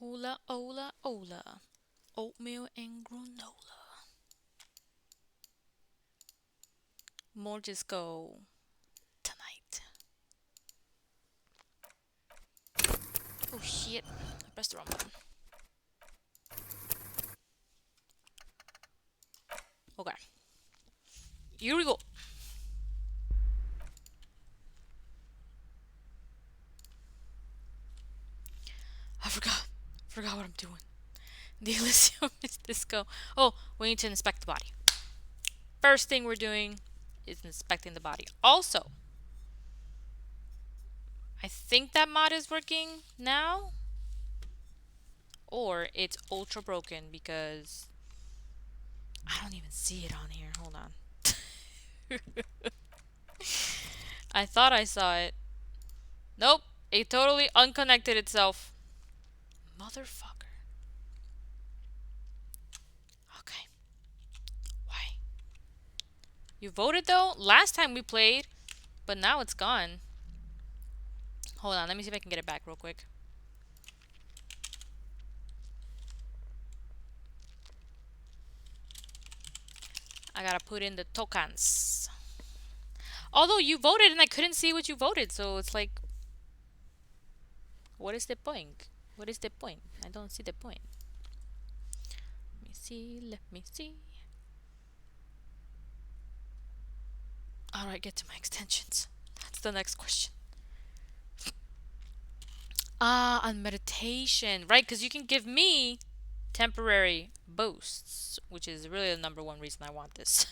Hola, hola, hola. Oatmeal and granola. More disco tonight. Oh shit. I pressed the wrong button. Okay. Here we go. I forgot what I'm doing. The Elysium is disco. Oh, we need to inspect the body. First thing we're doing is inspecting the body. Also, I think that mod is working now. Or it's ultra broken because I don't even see it on here. Hold on. I thought I saw it. Nope. It totally unconnected itself. Motherfucker. Okay. Why? You voted though? Last time we played, but now it's gone. Hold on, let me see if I can get it back real quick. I gotta put in the tokens. Although you voted and I couldn't see what you voted, so it's like, what is the point? What is the point? I don't see the point. Let me see, let me see. Alright, get to my extensions. That's the next question. Ah, on meditation. Right, because you can give me temporary boosts, which is really the number one reason I want this.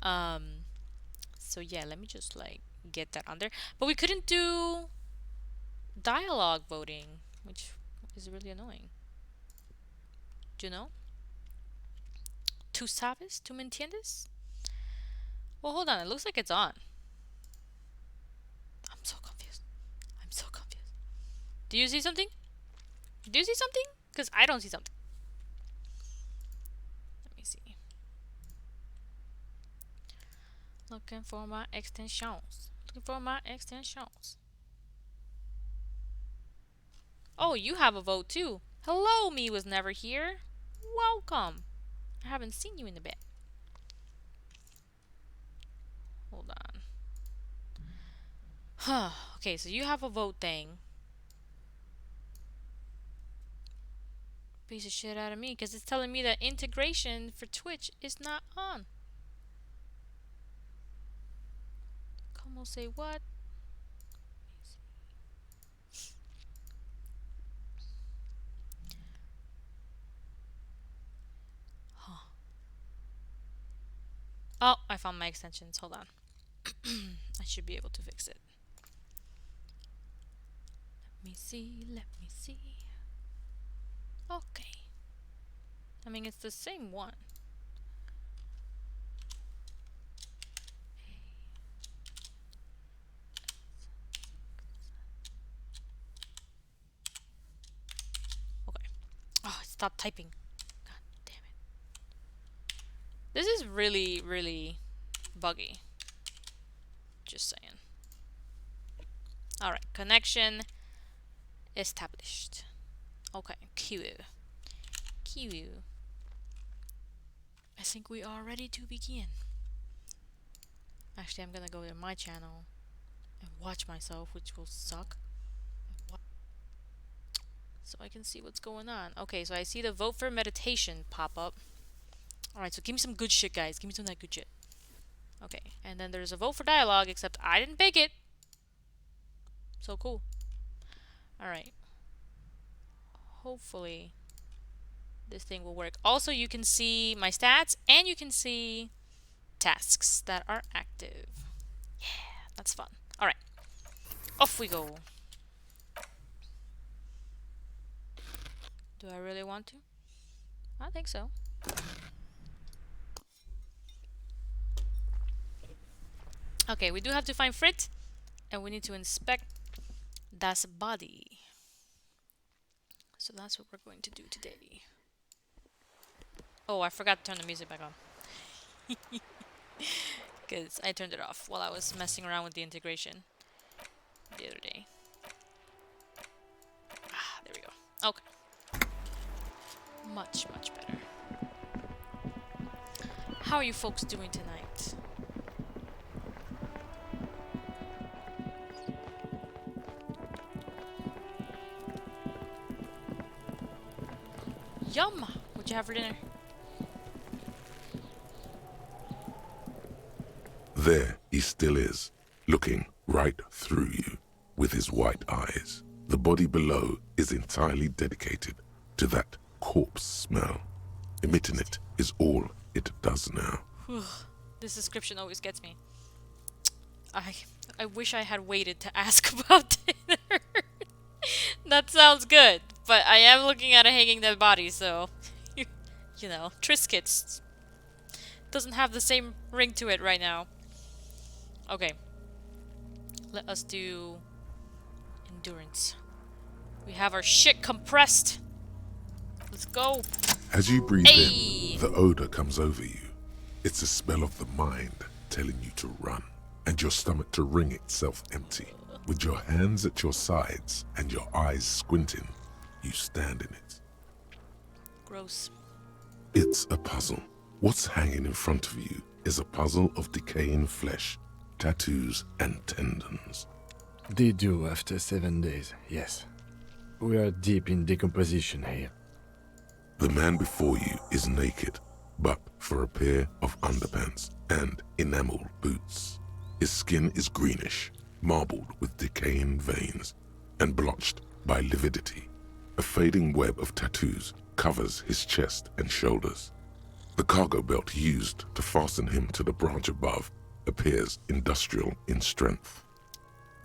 um, so yeah, let me just like get that on there. But we couldn't do dialogue voting, which is really annoying. Do you know? ¿Tú sabes? ¿Tú me entiendes? Well, hold on. It looks like it's on. I'm so confused. I'm so confused. Do you see something? Do you see something? Because I don't see something. Let me see. Looking for my extensions. Looking for my extensions. Oh, you have a vote too. Hello, me was never here. Welcome. I haven't seen you in a bit. Hold on. Huh. Okay, so you have a vote thing. Piece of shit out of me because it's telling me that integration for Twitch is not on. Como say what? Huh. Oh, I found my extensions. Hold on. I should be able to fix it. Let me see. Let me see. Okay. I mean, it's the same one. Okay. Oh, it stopped typing. God damn it. This is really, really buggy. Just saying. Alright, connection established. Okay, Q. Q. I think we are ready to begin. Actually, I'm gonna go to my channel and watch myself, which will suck. So I can see what's going on. Okay, so I see the vote for meditation pop up. Alright, so give me some good shit, guys. Give me some of that good shit. Okay, and then there's a vote for dialogue, except I didn't pick it. So cool. Alright. Hopefully this thing will work. Also, you can see my stats and you can see tasks that are active. Yeah, that's fun. Alright, off we go. Do I really want to? I think so. Okay, we do have to find Frit, and we need to inspect das body. So that's what we're going to do today. Oh, I forgot to turn the music back on. Because I turned it off while I was messing around with the integration the other day. Ah, there Okay. Much, much better. How are you folks doing tonight? Yum! What'd you have for dinner? There he still is, looking right through you with his white eyes. The body below is entirely dedicated to that corpse smell. Emitting it is all it does now. This description always gets me. I wish I had waited to ask about dinner. That sounds good, but I am looking at a hanging dead body, so you know, Triscuits doesn't have the same ring to it right now. Okay. Let us do endurance. We have our shit compressed. Let's go. As you breathe Hey! in, the odor comes over you. It's a smell of the mind telling you to run, and your stomach to wring itself empty. With your hands at your sides and your eyes squinting, you stand in it. Gross. It's a puzzle. What's hanging in front of you is a puzzle of decaying flesh, tattoos, and tendons. They do after 7 days, yes. We are deep in decomposition here. The man before you is naked, but for a pair of underpants and enameled boots. His skin is greenish, marbled with decaying veins, and blotched by lividity. A fading web of tattoos covers his chest and shoulders. The cargo belt used to fasten him to the branch above appears industrial in strength.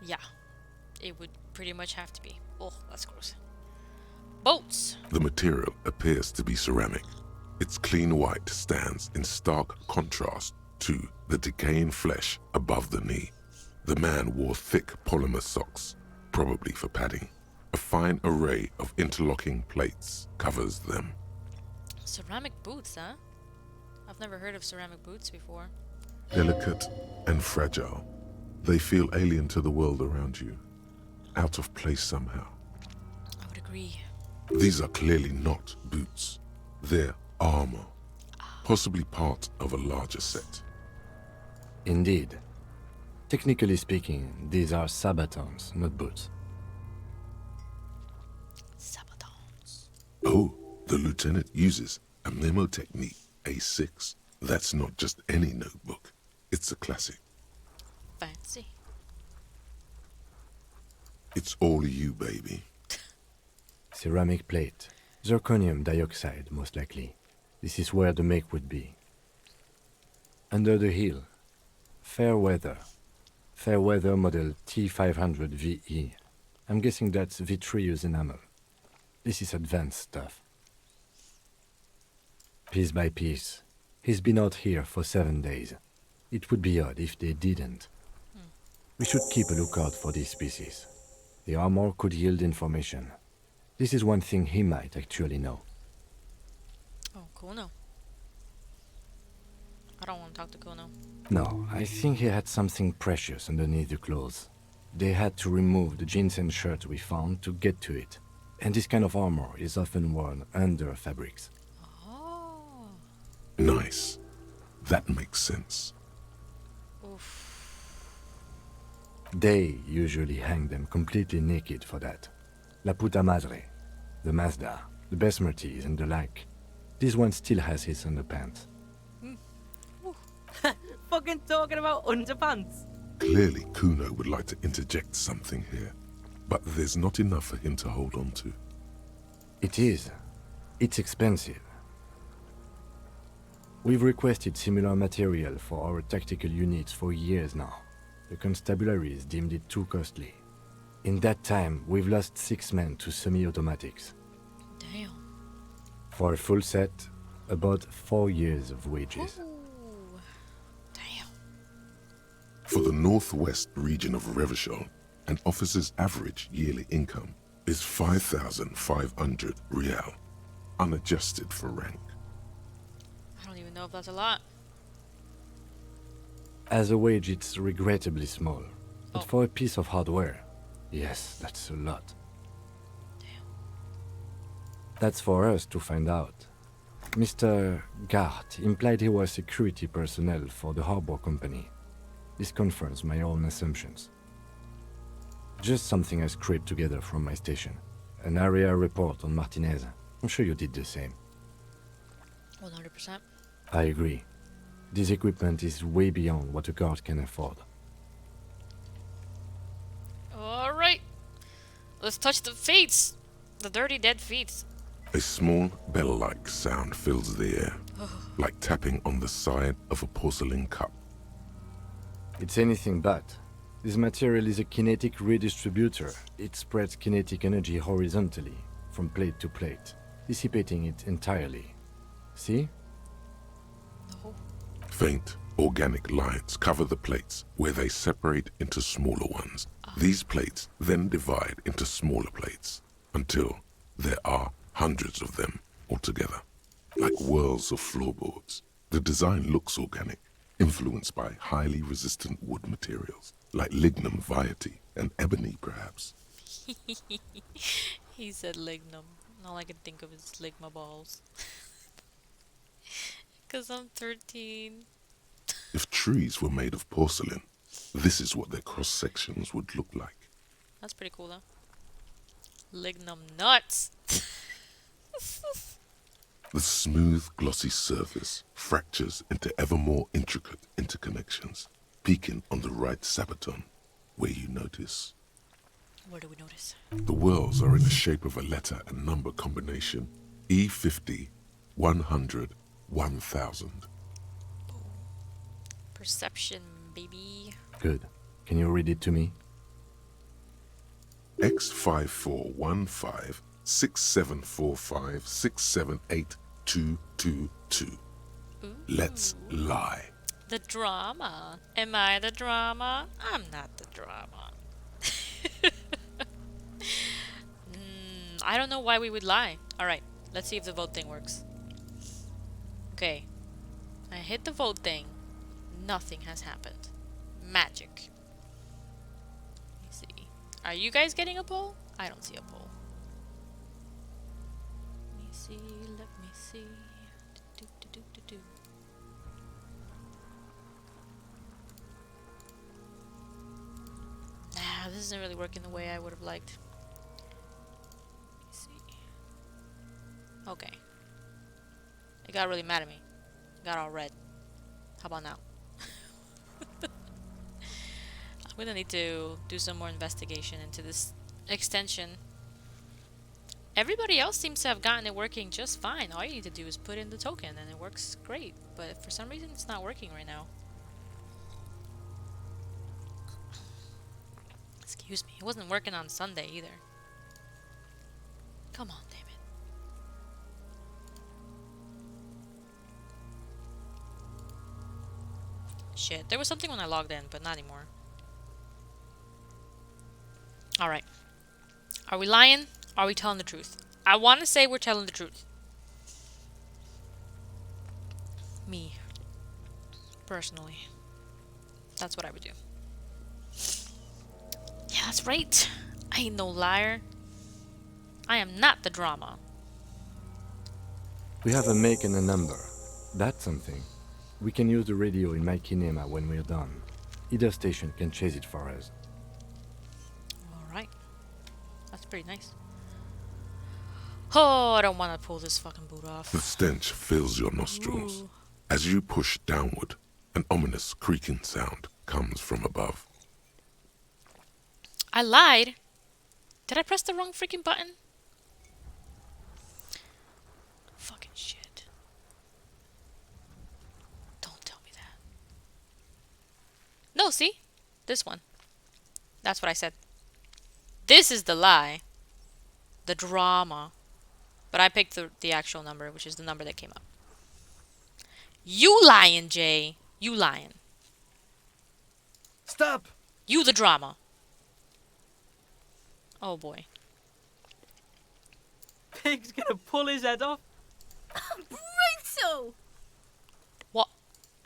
Yeah. It would pretty much have to be. Oh, that's gross. Boats! The material appears to be ceramic. Its clean white stands in stark contrast to the decaying flesh above the knee. The man wore thick polymer socks, probably for padding. A fine array of interlocking plates covers them. Ceramic boots, huh? I've never heard of ceramic boots before. Delicate and fragile, they feel alien to the world around you, out of place somehow. I would agree. These are clearly not boots. They're armor, possibly part of a larger set. Indeed. Technically speaking, these are sabatons, not boots. Sabatons. Oh, the lieutenant uses a memo technique A6. That's not just any notebook. It's a classic. Fancy. It's all you, baby. Ceramic plate. Zirconium dioxide, most likely. This is where the make would be. Under the heel. Fairweather. Fairweather model T500 VE. I'm guessing that's vitreous enamel. This is advanced stuff. Piece by piece. He's been out here for 7 days. It would be odd if they didn't. We should keep a lookout for these species. The armor could yield information. This is one thing he might actually know. Oh, Kuno. I don't want to talk to Kuno. No, I think he had something precious underneath the clothes. They had to remove the jeans and shirt we found to get to it. And this kind of armor is often worn under fabrics. Oh. Nice. That makes sense. Oof. They usually hang them completely naked for that. La puta madre, the Mazda, the Besmerties and the like. This one still has his underpants. Fucking talking about underpants. Clearly, Kuno would like to interject something here, but there's not enough for him to hold on to. It is. It's expensive. We've requested similar material for our tactical units for years now. The constabularies deemed it too costly. In that time, we've lost 6 men to semi-automatics. Damn. For a full set, about 4 years of wages. Ooh. Damn. For the northwest region of Revachol, an officer's average yearly income is 5,500 real, unadjusted for rank. I don't even know if that's a lot. As a wage, it's regrettably small. But Oh. for a piece of hardware, yes, that's a lot. That's for us to find out. Mr. Gart implied he was security personnel for the harbor company. This confirms my own assumptions. Just something I scraped together from my station. An area report on Martinez. I'm sure you did the same. 100%. I agree. This equipment is way beyond what a guard can afford. Alright. Let's touch the feet. The dirty dead feet. A small bell-like sound fills the air, like tapping on the side of a porcelain cup. It's anything but. This material is a kinetic redistributor. It spreads kinetic energy horizontally, from plate to plate, dissipating it entirely. See? No. Faint, organic lines cover the plates, where they separate into smaller ones. These plates then divide into smaller plates, until there are hundreds of them altogether, like whirls of floorboards. The design looks organic, influenced by highly resistant wood materials, like lignum vitae and ebony, perhaps. He said lignum. All I can think of is ligma balls. Because I'm 13. If trees were made of porcelain, this is what their cross-sections would look like. That's pretty cool though. Lignum nuts. The smooth, glossy surface fractures into ever more intricate interconnections, peaking on the right sabaton, where you notice. Where do we notice? The whirls are in the shape of a letter and number combination, E50, 100, 1000. Perception, baby. Good. Can you read it to me? X5415 6745 678222. Let's lie. The drama. Am I the drama? I'm not the drama. I don't know why we would lie. Alright, let's see if the vote thing works. Okay. I hit the vote thing. Nothing has happened. Magic. Let me see. Are you guys getting a poll? I don't see a poll. Let me see. Let me see. Do. Nah, this isn't really working the way I would have liked. Let me see. Okay. It got really mad at me. It got all red. How about now? I'm gonna need to do some more investigation into this extension. Everybody else seems to have gotten it working just fine. All you need to do is put in the token and it works great. But for some reason it's not working right now. Excuse me. It wasn't working on Sunday either. Come on, damn it. Shit. There was something when I logged in, but not anymore. Alright. Are we lying? Are we telling the truth? I want to say we're telling the truth. Me. Personally. That's what I would do. Yeah, that's right. I ain't no liar. I am not the drama. We have a make and a number. That's something. We can use the radio in my kinema when we're done. Either station can chase it for us. Alright. That's pretty nice. Oh, I don't want to pull this fucking boot off. The stench fills your nostrils. Ooh. As you push downward, an ominous creaking sound comes from above. I lied. Did I press the wrong freaking button? Fucking shit. Don't tell me that. No, see? This one. That's what I said. This is the lie. The drama. But I picked the actual number, which is the number that came up. You lying, Jay. You lying. Stop! You the drama. Oh boy. Pig's gonna pull his head off. Brutal! What?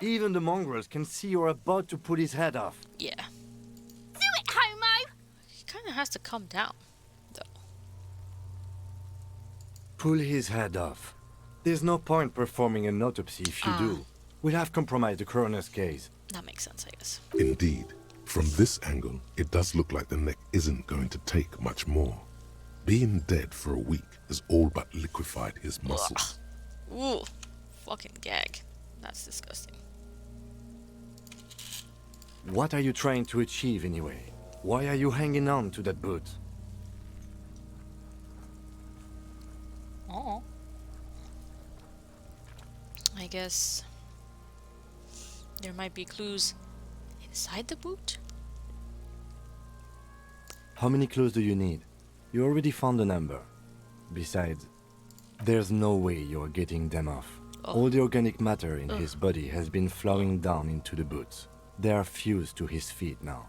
Even the mongrels can see you're about to pull his head off. Yeah. Do it, homo! He kind of has to come down, though. Pull his head off. There's no point performing an autopsy if you do. We'll have compromised the coroner's case. That makes sense, I guess. Indeed, from this angle, it does look like the neck isn't going to take much more. Being dead for a week has all but liquefied his muscles. Ooh, fucking gag. That's disgusting. What are you trying to achieve anyway? Why are you hanging on to that boot? Oh. I guess there might be clues inside the boot. How many clues do you need? You already found a number. Besides, there's no way you're getting them off. All the organic matter in his body has been flowing down into the boots. They are fused to his feet now.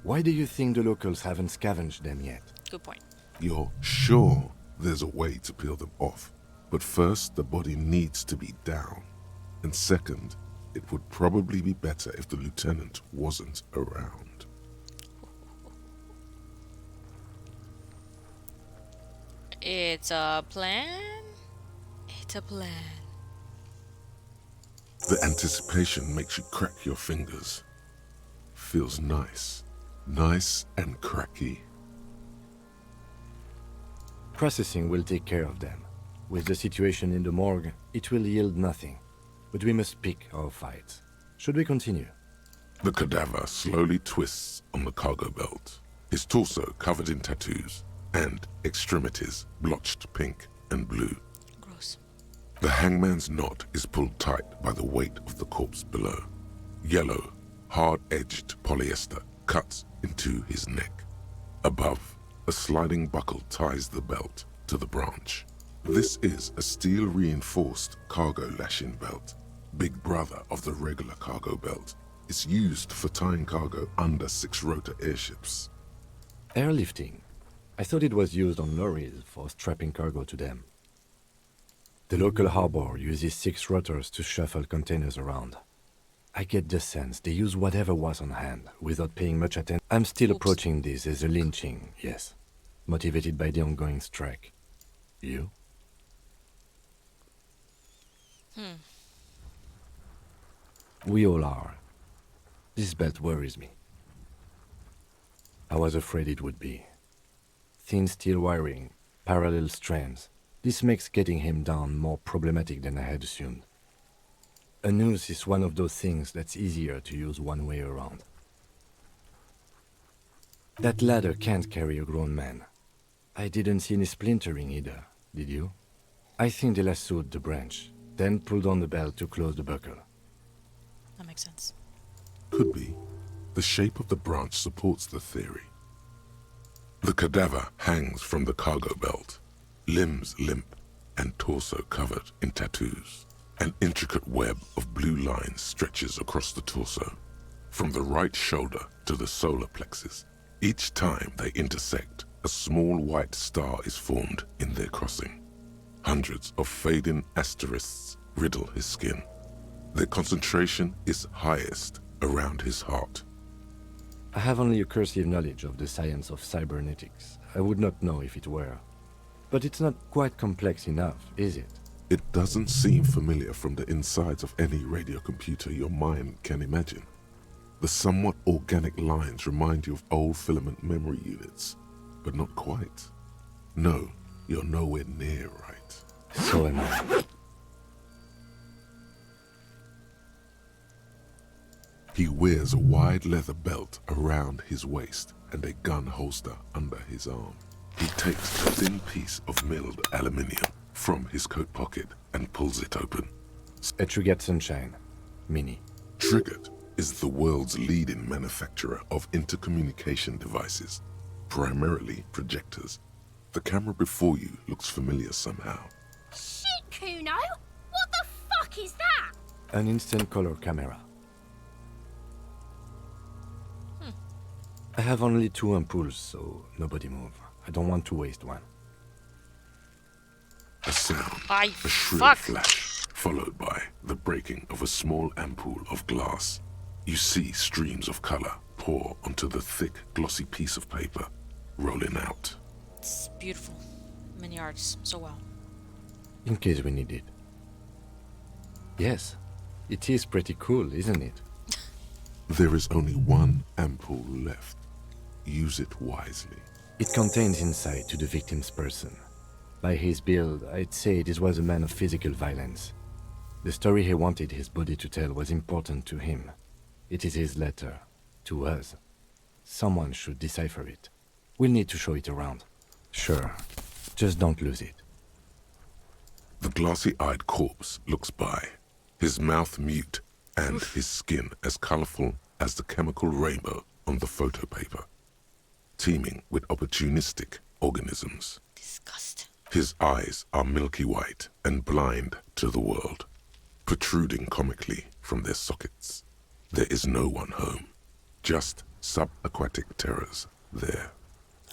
Why do you think the locals haven't scavenged them yet? Good point. You're sure there's a way to peel them off, but first the body needs to be down. And second, it would probably be better if the lieutenant wasn't around. It's a plan. It's a plan. The anticipation makes you crack your fingers. Feels nice. Nice and cracky. Processing will take care of them. With the situation in the morgue, it will yield nothing. But we must pick our fights. Should we continue? The cadaver slowly twists on the cargo belt, his torso covered in tattoos, and extremities blotched pink and blue. Gross. The hangman's knot is pulled tight by the weight of the corpse below. Yellow, hard-edged polyester cuts into his neck. Above, a sliding buckle ties the belt to the branch. This is a steel-reinforced cargo lashing belt, big brother of the regular cargo belt. It's used for tying cargo under six-rotor airships. Airlifting. I thought it was used on lorries for strapping cargo to them. The local harbor uses 6 rotors to shuffle containers around. I get the sense they use whatever was on hand without paying much attention. I'm still approaching this as a lynching, yes. Motivated by the ongoing strike. You? We all are. This belt worries me. I was afraid it would be. Thin steel wiring, parallel strands. This makes getting him down more problematic than I had assumed. A noose is one of those things that's easier to use one way around. That ladder can't carry a grown man. I didn't see any splintering either, did you? I think they lassoed the branch, then pulled on the belt to close the buckle. That makes sense. Could be. The shape of the branch supports the theory. The cadaver hangs from the cargo belt, limbs limp and torso covered in tattoos. An intricate web of blue lines stretches across the torso, from the right shoulder to the solar plexus. Each time they intersect, a small white star is formed in their crossing. Hundreds of fading asterisks riddle his skin. Their concentration is highest around his heart. I have only a cursive knowledge of the science of cybernetics. I would not know if it were. But it's not quite complex enough, is it? It doesn't seem familiar from the insides of any radio computer your mind can imagine. The somewhat organic lines remind you of old filament memory units, but not quite. No, you're nowhere near right. So am I. He wears a wide leather belt around his waist and a gun holster under his arm. He takes a thin piece of milled aluminium from his coat pocket and pulls it open. A Trigger Sunshine. Mini. Triggered is the world's leading manufacturer of intercommunication devices, primarily projectors. The camera before you looks familiar somehow. Shit, Kuno! What the fuck is that? An instant color camera. I have only 2 ampoules, so nobody move. I don't want to waste one. A sound, I a shrill fuck. flash, followed by the breaking of a small ampoule of glass. You see streams of color pour onto the thick, glossy piece of paper, rolling out. It's beautiful. Many arts, so well. in case we need it. Yes, it is pretty cool, isn't it? There is only one ampoule left. Use it wisely. It contains insight to the victim's person. By his build, I'd say this was a man of physical violence. The story he wanted his body to tell was important to him. It is his letter, to us. Someone should decipher it. We'll need to show it around. Sure, just don't lose it. The glassy-eyed corpse looks by, his mouth mute and his skin as colorful as the chemical rainbow on the photo paper, teeming with opportunistic organisms. Disgust. His eyes are milky white and blind to the world, protruding comically from their sockets. There is no one home, just subaquatic terrors there.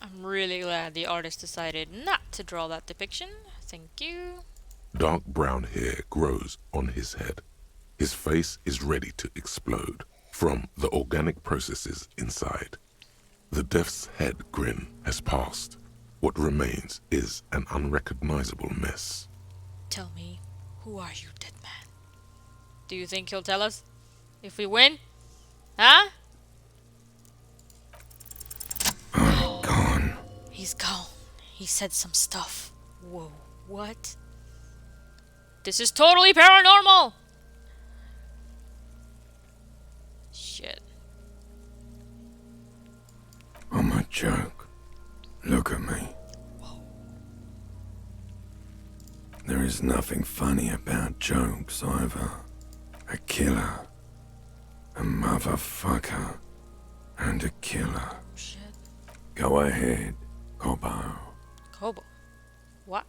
I'm really glad the artist decided not to draw that depiction. Thank you. Dark brown hair grows on his head. His face is ready to explode from the organic processes inside. The death's head grin has passed. What remains is an unrecognizable mess. Tell me, who are you, dead man? Do you think he'll tell us? If we win? Huh? Gone. He's gone. He said some stuff. Whoa, what? This is totally paranormal! Shit. I'm a joke. Look at me. There is nothing funny about jokes either. A killer, a motherfucker, and a killer. Shit. Go ahead, Cobo. Kobo. What?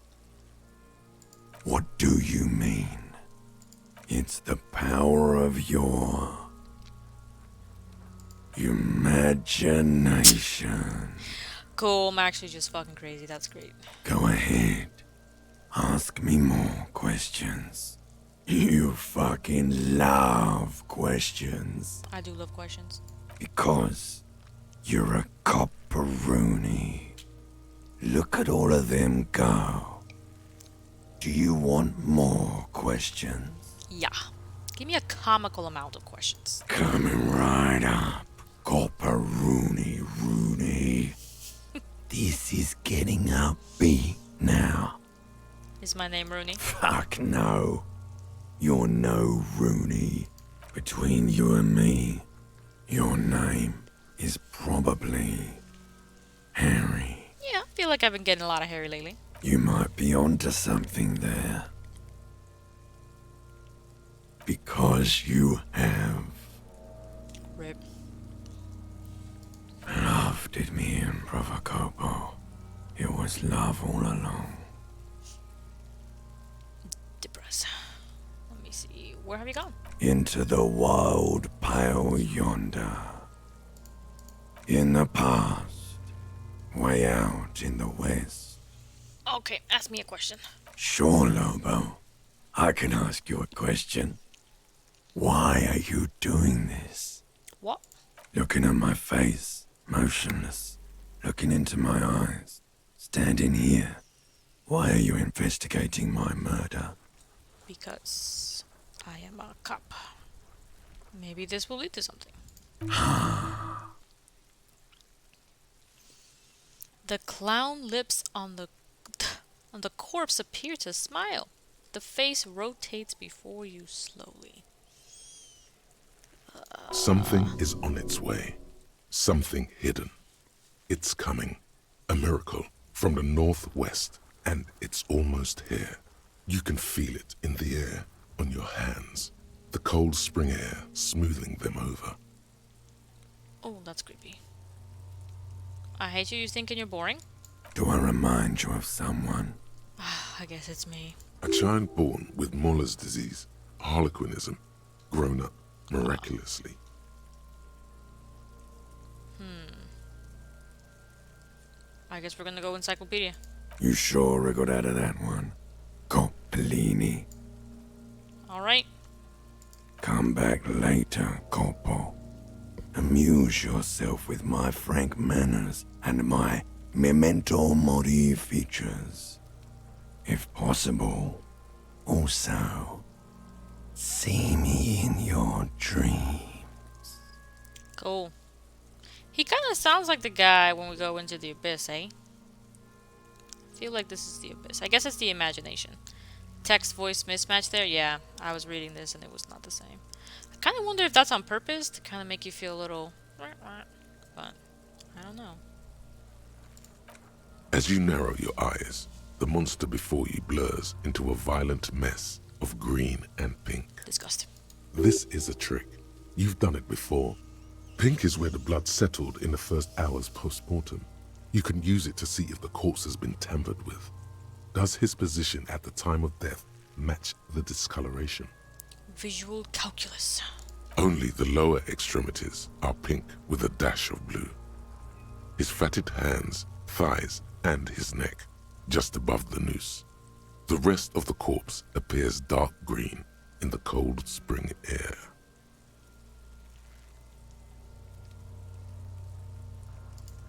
What do you mean? It's the power of your imagination. Cool, I'm actually just fucking crazy. That's great. Go ahead. Ask me more questions. You fucking love questions. I do love questions. Because you're a copperoonie. Look at all of them go. Do you want more questions? Yeah. Give me a comical amount of questions. Coming right up. Copperoonie Rooney. This is getting upbeat now. Is my name Rooney? Fuck no. You're no Rooney. Between you and me, your name is probably Harry. Yeah, I feel like I've been getting a lot of Harry lately. You might be onto something there. Because you have. Rip. Love did me in, Brother Copo. It was love all along. Depress. Let me see. Where have you gone? Into the wild pale yonder. In the past, way out in the west. Okay, ask me a question. Sure, Lobo. I can ask you a question. Why are you doing this? What? Looking at my face, motionless. Looking into my eyes, standing here. Why are you investigating my murder? Because I am a cop. Maybe this will lead to something. The clown lips on the corpse appear to smile. The face rotates before you slowly. Something is on its way. Something hidden. It's coming. A miracle from the northwest, and it's almost here. You can feel it in the air, on your hands. The cold spring air smoothing them over. Oh, that's creepy. I hate you. You thinking you're boring? Do I remind you of someone? I guess it's me. A child born with Muller's disease, harlequinism, grown up miraculously. I guess we're gonna go encyclopedia. You sure I got out of that one? Coppellini. Alright. Come back later, Corpo. Amuse yourself with my frank manners and my memento mori features. If possible, Also, see me in your dream. Cool. He kind of sounds like the guy when we go into the abyss, eh? I feel like this is the abyss. I guess it's the imagination. Text voice mismatch there? Yeah, I was reading this and it was not the same. I kind of wonder if that's on purpose to kind of make you feel a little... But, I don't know. As you narrow your eyes, the monster before you blurs into a violent mess of green and pink. Disgusting. This is a trick. You've done it before. Pink is where the blood settled in the first hours post-mortem. You can use it to see if the corpse has been tampered with. Does his position at the time of death match the discoloration? Visual calculus. Only the lower extremities are pink with a dash of blue. His fatted hands, thighs, and his neck, just above the noose. The rest of the corpse appears dark green in the cold spring air.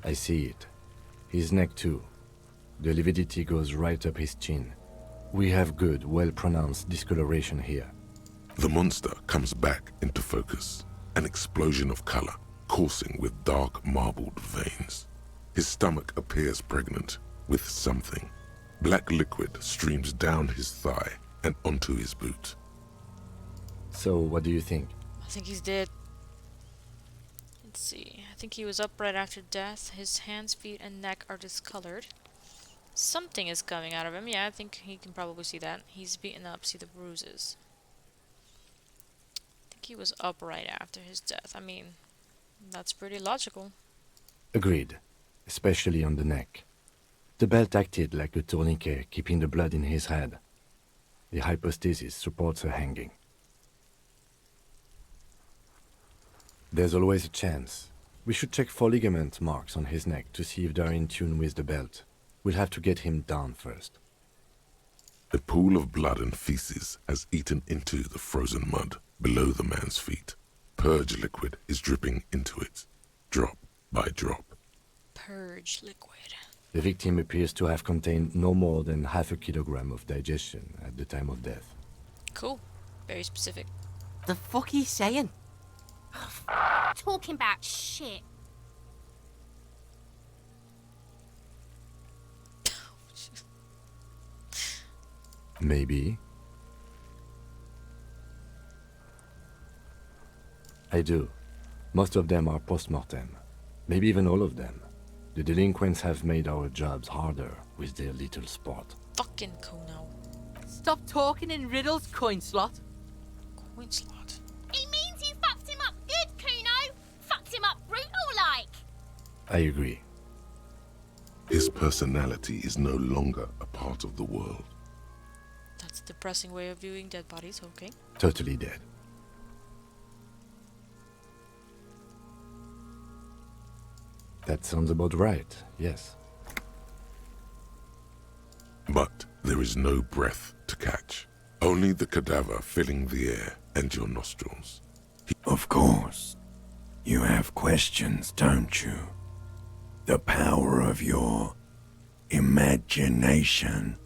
I see it. His neck too. The lividity goes right up his chin. We have good, well-pronounced discoloration here. The monster comes back into focus, an explosion of color, coursing with dark marbled veins. His stomach appears pregnant with something. Black liquid streams down his thigh and onto his boot. So, what do you think? I think he's dead. Let's see. I think he was upright after death. His hands, feet, and neck are discolored. Something is coming out of him. Yeah, I think he can probably see that. He's beaten up. See the bruises. I think he was upright after his death. I mean, that's pretty logical. Agreed. Especially on the neck. The belt acted like a tourniquet, keeping the blood in his head. The hypostasis supports a hanging. There's always a chance. We should check for ligament marks on his neck to see if they're in tune with the belt. We'll have to get him down first. A pool of blood and feces has eaten into the frozen mud below the man's feet. Purge liquid is dripping into it, drop by drop. Purge liquid. The victim appears to have contained no more than half a kilogram of digestion at the time of death. Cool. Very specific. The fuck he's saying? Talking about shit. Maybe. I do. Most of them are post-mortem. Maybe even all of them. The delinquents have made our jobs harder with their little sport. Fucking Kuno. Stop talking in riddles, coin slot. Coin slot. He means you fucked him up good, Kuno. Fucked him up brutal like. I agree. His personality is no longer a part of the world. That's a depressing way of viewing dead bodies, okay. Totally dead. That sounds about right, yes. But there is no breath to catch. Only the cadaver filling the air and your nostrils. Of course. You have questions, don't you? The power of your imagination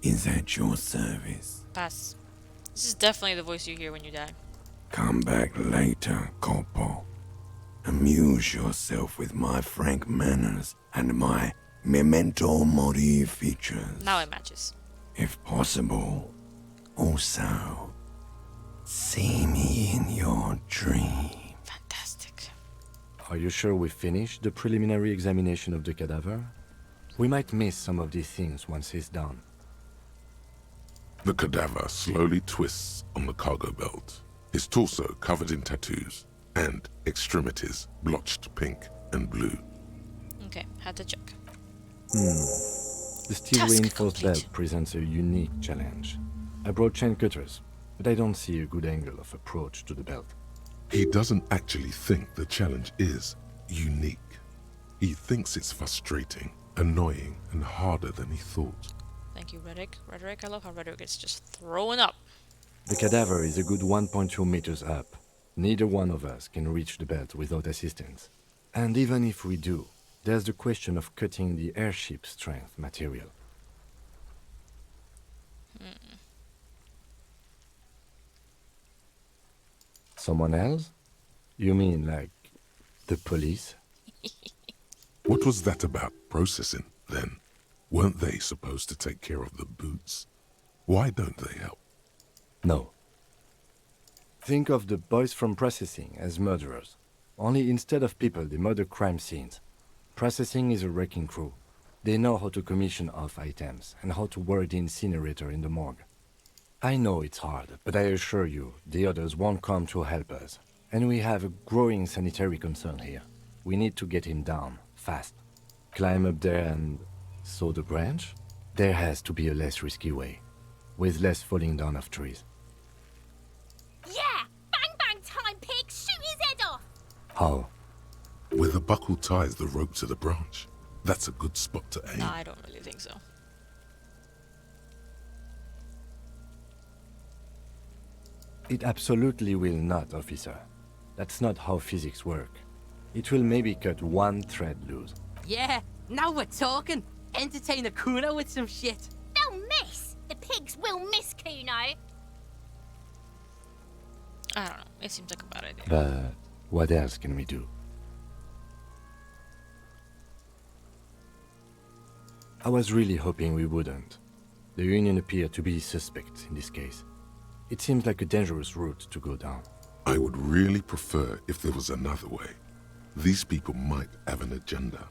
is at your service. Pass. This is definitely the voice you hear when you die. Come back later, Corpo. Amuse yourself with my frank manners and my memento mori features. Now it matches. If possible, also, see me in your dream. Fantastic. Are you sure we finished the preliminary examination of the cadaver? We might miss some of these things once he's done. The cadaver slowly twists on the cargo belt, his torso covered in tattoos, and extremities blotched pink and blue. Okay, had to check. The steel Task reinforced complete. belt presents a unique challenge. I brought chain cutters, but I don't see a good angle of approach to the belt. He doesn't actually think the challenge is unique. He thinks it's frustrating, annoying, and harder than he thought. Thank you, Rhetoric. Rhetoric, I love how Rhetoric is just throwing up. The cadaver is a good 1.2 meters up. Neither one of us can reach the belt without assistance. And even if we do, there's the question of cutting the airship strength material. Someone else? You mean like the police? What was that about processing, then? Weren't they supposed to take care of the boots? Why don't they help? No. Think of the boys from processing as murderers. Only instead of people, they murder crime scenes. Processing is a wrecking crew. They know how to commission off items and how to work the incinerator in the morgue. I know it's hard, but I assure you, the others won't come to help us. And we have a growing sanitary concern here. We need to get him down, fast. Climb up there and saw the branch? There has to be a less risky way, with less falling down of trees. Yeah! Bang bang time, pig! Shoot his head off! How? Where the buckle ties the rope to the branch. That's a good spot to aim. No, I don't really think so. It absolutely will not, officer. That's not how physics work. It will maybe cut one thread loose. Yeah, now we're talking. Entertain a Kuno with some shit. They'll miss! The pigs will miss Kuno! I don't know. It seems like a bad idea. But what else can we do? I was really hoping we wouldn't. The Union appeared to be suspect in this case. It seems like a dangerous route to go down. I would really prefer if there was another way. These people might have an agenda.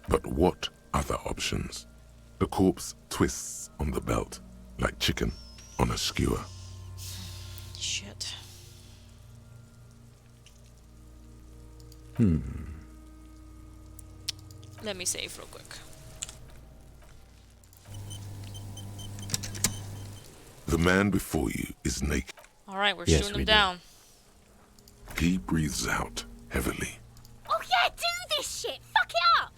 But what other options? The corpse twists on the belt, like chicken on a skewer. Shit. Let me save real quick. The man before you is naked. Alright, we're Yes, shooting we him do. down. He breathes out heavily. Oh yeah, do this shit! Fuck it up!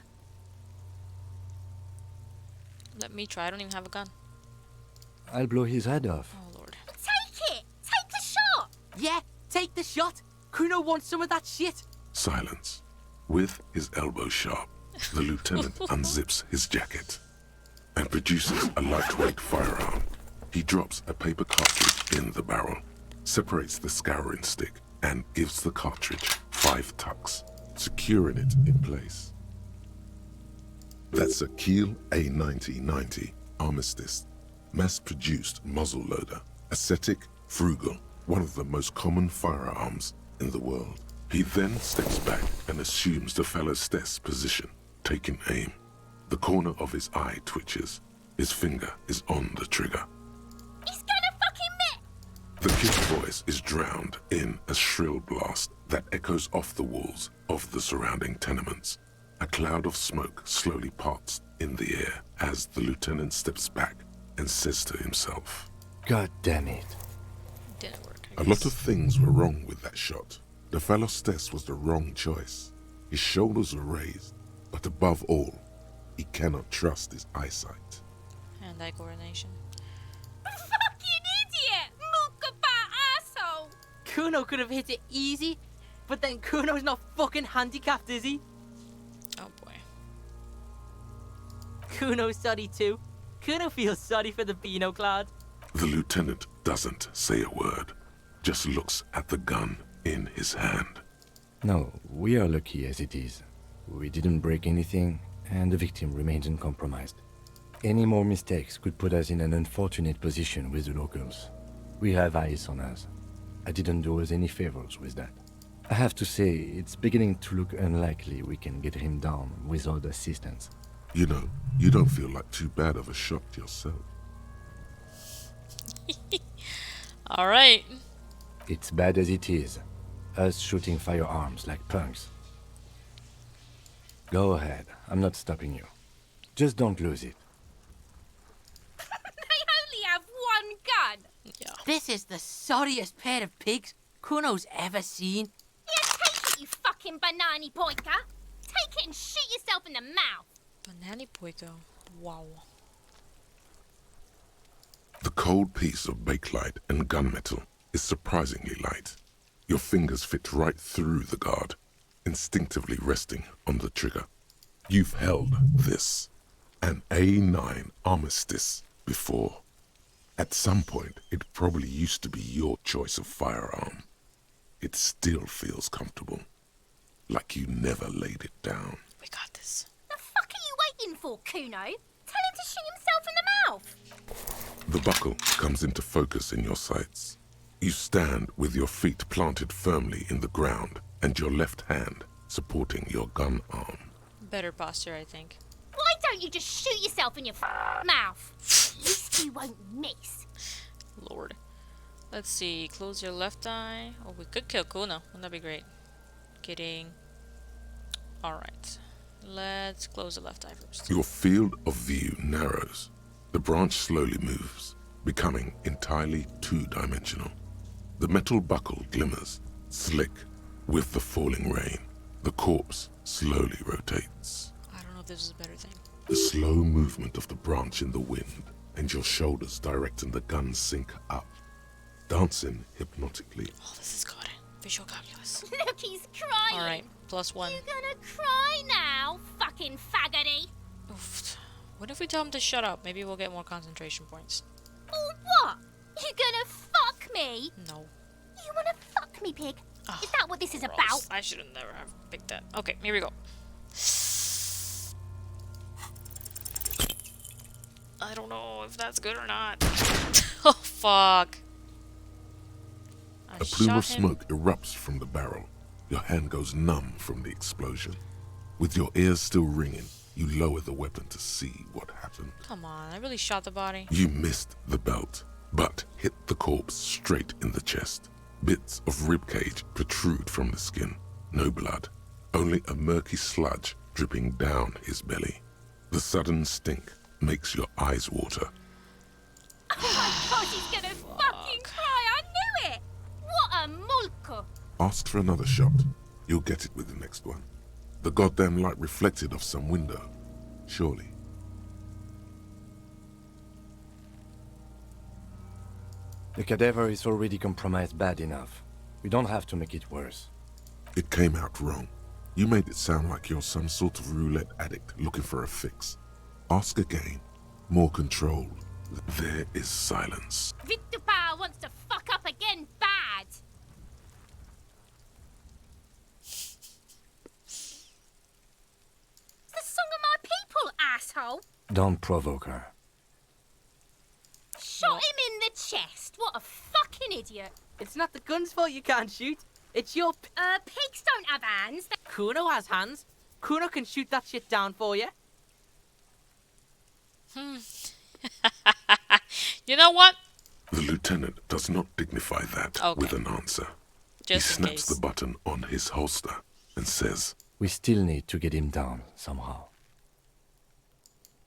Let me try. I don't even have a gun. I'll blow his head off. Oh lord. Take it! Take the shot! Yeah, take the shot. Kuno wants some of that shit. Silence. With his elbow sharp, the lieutenant unzips his jacket and produces a lightweight firearm. He drops a paper cartridge in the barrel, separates the scouring stick, and gives the cartridge 5 tucks, securing it in place. That's a Kiel A9090 Armistice, mass-produced muzzle-loader, ascetic, frugal, one of the most common firearms in the world. He then steps back and assumes the fellow's desk position, taking aim. The corner of his eye twitches. His finger is on the trigger. He's gonna fucking miss! The kid's voice is drowned in a shrill blast that echoes off the walls of the surrounding tenements. A cloud of smoke slowly parts in the air as the lieutenant steps back and says to himself, God damn it. Didn't work. I "A lot of things were wrong with that shot. The fellow's test was the wrong choice. His shoulders are raised, but above all, he cannot trust his eyesight." hand-eye coordination. Fucking idiot! Look about asshole! Kuno could have hit it easy, but then Kuno's not fucking handicapped, is he? Oh boy. Kuno's sorry too. Kuno feels sorry for the Beano Cloud. The lieutenant doesn't say a word, just looks at the gun in his hand. No, we are lucky as it is. We didn't break anything, and the victim remains uncompromised. Any more mistakes could put us in an unfortunate position with the locals. We have eyes on us. I didn't do us any favors with that. I have to say, it's beginning to look unlikely we can get him down without assistance. You know, you don't feel like too bad of a shot yourself. Alright. It's bad as it is. Us shooting firearms like punks. Go ahead, I'm not stopping you. Just don't lose it. They only have one gun! Yeah. This is the sorriest pair of pigs Kuno's ever seen. Yeah, take it, you fucking banani boyka! Take it and shoot yourself in the mouth! Banana Poiko. Wow. The cold piece of bakelite and gunmetal is surprisingly light. Your fingers fit right through the guard, instinctively resting on the trigger. You've held this, an A9 Armistice, before. At some point, it probably used to be your choice of firearm. it still feels comfortable. Like you never laid it down. We got this. The fuck are you waiting for, Kuno? Tell him to shoot himself in the mouth. The buckle comes into focus in your sights. You stand with your feet planted firmly in the ground and your left hand supporting your gun arm. Better posture, I think. Why don't you just shoot yourself in your mouth? At least you won't miss. Lord. Let's see. Close your left eye. Oh, we could kill Kuno. Wouldn't that be great? Kidding. Alright. Let's close the left eye first. Your field of view narrows. The branch slowly moves, becoming entirely two-dimensional. The metal buckle glimmers, slick, with the falling rain. The corpse slowly rotates. I don't know if this is a better thing. The slow movement of the branch in the wind and your shoulders directing the gun sink up, dancing hypnotically. Oh, this is good. Visual calculus. Look, he's crying. Alright, +1. You gonna cry now, fucking faggoty? Oof. What if we tell him to shut up? Maybe we'll get more concentration points. Or what? You gonna fuck me? No. You wanna fuck me, pig? Oh, Is that what this is gross. about? I should have never have picked that. Okay, here we go. I don't know if that's good or not. Oh, fuck. I A plume of shot him. smoke erupts from the barrel. Your hand goes numb from the explosion. With your ears still ringing, you lower the weapon to see what happened. Come on, I really shot the body. You missed the belt, but hit the corpse straight in the chest. Bits of ribcage protrude from the skin. No blood, only a murky sludge dripping down his belly. The sudden stink makes your eyes water. Oh my god, he's gonna fucking cry. I knew it. What a mulka. Ask for another shot. You'll get it with the next one. The goddamn light reflected off some window. Surely. The cadaver is already compromised bad enough. We don't have to make it worse. It came out wrong. You made it sound like you're some sort of roulette addict looking for a fix. Ask again. More controlled. There is silence. Victor wants to fuck up again bad. It's the song of my people, asshole. Don't provoke her. Shot him in the chest. What a fucking idiot. It's not the gun's fault you can't shoot. It's your... Pigs don't have hands. Kuno has hands. Kuno can shoot that shit down for you. You know what? The lieutenant does not dignify that Okay. with an answer. Just He in snaps case. the button on his holster and says, We still need to get him down, somehow.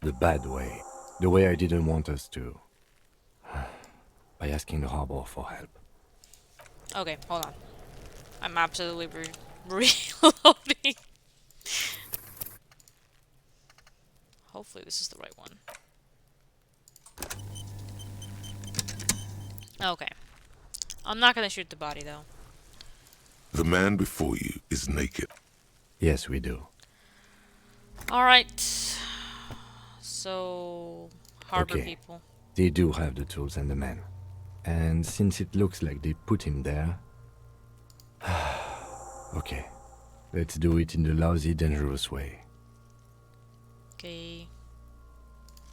The bad way. The way I didn't want us to. By asking the harbor for help. Okay, hold on. I'm absolutely reloading. Hopefully this is the right one. Okay. I'm not gonna shoot the body though. the man before you is naked. Yes, we do. Alright. So, harbor Okay. people. They do have the tools and the men. And since it looks like they put him there... okay. Let's do it in the lousy, dangerous way. Okay.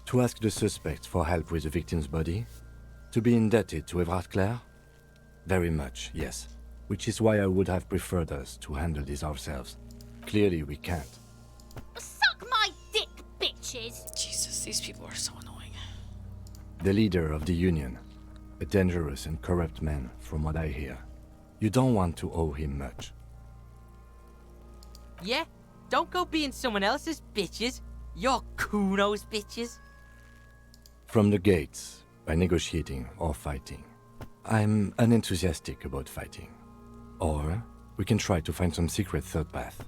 To ask the suspect for help with the victim's body? To be indebted to Revachol? Very much, yes. Which is why I would have preferred us to handle this ourselves. Clearly we can't. Suck my dick, bitches. Jesus, these people are so annoying. The leader of the Union. A dangerous and corrupt man, from what I hear. You don't want to owe him much. Yeah? Don't go being someone else's bitches. You're Kuno's bitches. From the gates, by negotiating or fighting. I'm unenthusiastic about fighting. Or we can try to find some secret third path.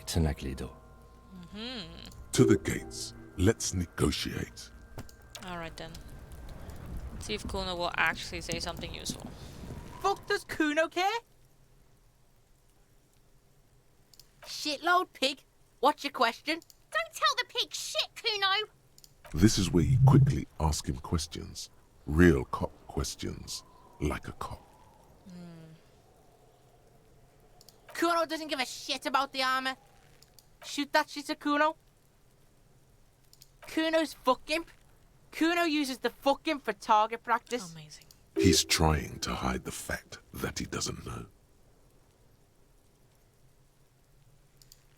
It's unlikely though. To the gates. Let's negotiate. Alright then. Let's see if Kuno will actually say something useful. Fuck does Kuno care? Shitload pig. What's your question? Don't tell the pig shit, Kuno. This is where you quickly ask him questions. Real cop questions. Like a cop. Kuno doesn't give a shit about the armor. Shoot that shit at Kuno. Kuno's fuck gimp. Kuno uses the fuck gimp for target practice. Amazing. He's trying to hide the fact that he doesn't know.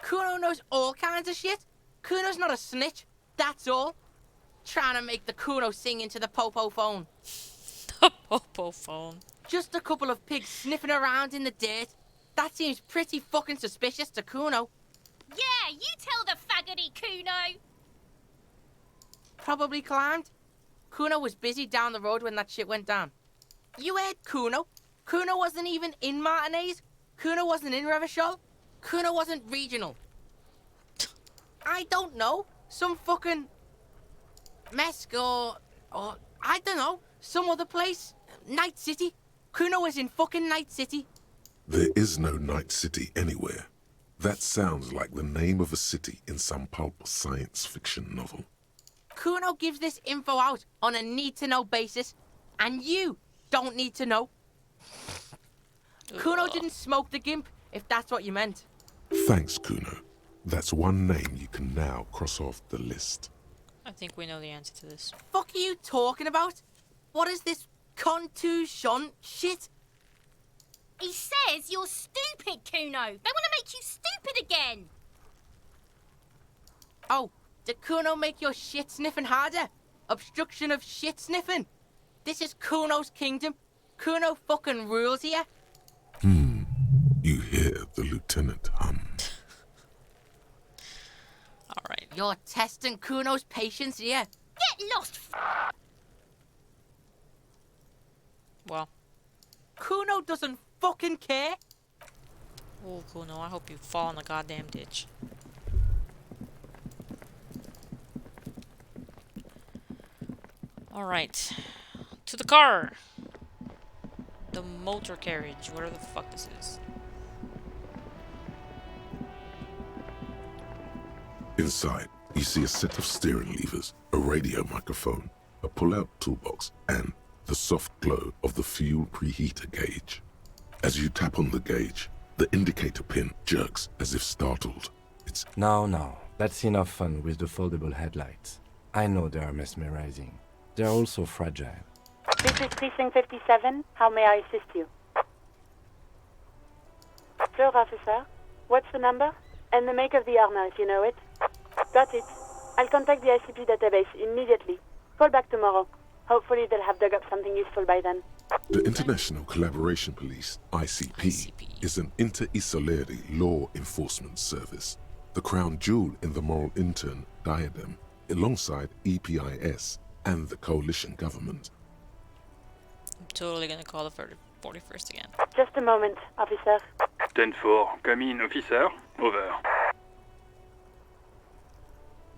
Kuno knows all kinds of shit. Kuno's not a snitch, that's all. Trying to make the Kuno sing into the popo phone. The popo phone. Just a couple of pigs sniffing around in the dirt. That seems pretty fucking suspicious to Kuno. Yeah, you tell the faggoty Kuno. Probably climbed. Kuno was busy down the road when that shit went down. You heard Kuno. Kuno wasn't even in Martinez. Kuno wasn't in Revachol. Kuno wasn't regional. I don't know. Some fucking Mesk or I don't know. Some other place. Night City. Kuno was in fucking Night City. There is no Night City anywhere. That sounds like the name of a city in some pulp science fiction novel. Kuno gives this info out on a need-to-know basis, and you don't need to know. Kuno didn't smoke the gimp, if that's what you meant. Thanks, Kuno. That's one name you can now cross off the list. I think we know the answer to this. Fuck are you talking about? What is this contusion shit? He says you're stupid, Kuno. They want to make you stupid again. Oh, did Kuno make your shit sniffing harder? Obstruction of shit sniffing? This is Kuno's kingdom. Kuno fucking rules here. You hear the lieutenant hum. Alright. You're testing Kuno's patience here. Get lost, Well. Kuno doesn't fucking care. Oh, Kuno, I hope you fall in the goddamn ditch. Alright. To the car! The motor carriage, whatever the fuck this is. Inside, you see a set of steering levers, a radio microphone, a pull-out toolbox, and the soft glow of the fuel preheater gauge. As you tap on the gauge, the indicator pin jerks as if startled. It's Now, that's enough fun with the foldable headlights. I know they are mesmerizing. They're also fragile. This is Precinct 57. How may I assist you? Sir, officer. What's the number? And the make of the armor, if you know it. Got it. I'll contact the ICP database immediately. Call back tomorrow. Hopefully they'll have dug up something useful by then. the International Collaboration Police, ICP, is an inter-Isolari law enforcement service, the crown jewel in the moral intern diadem, alongside EPIS and the coalition government. I'm totally gonna call the 41st again. Just a moment, officer. 10-4, come in, officer. Over.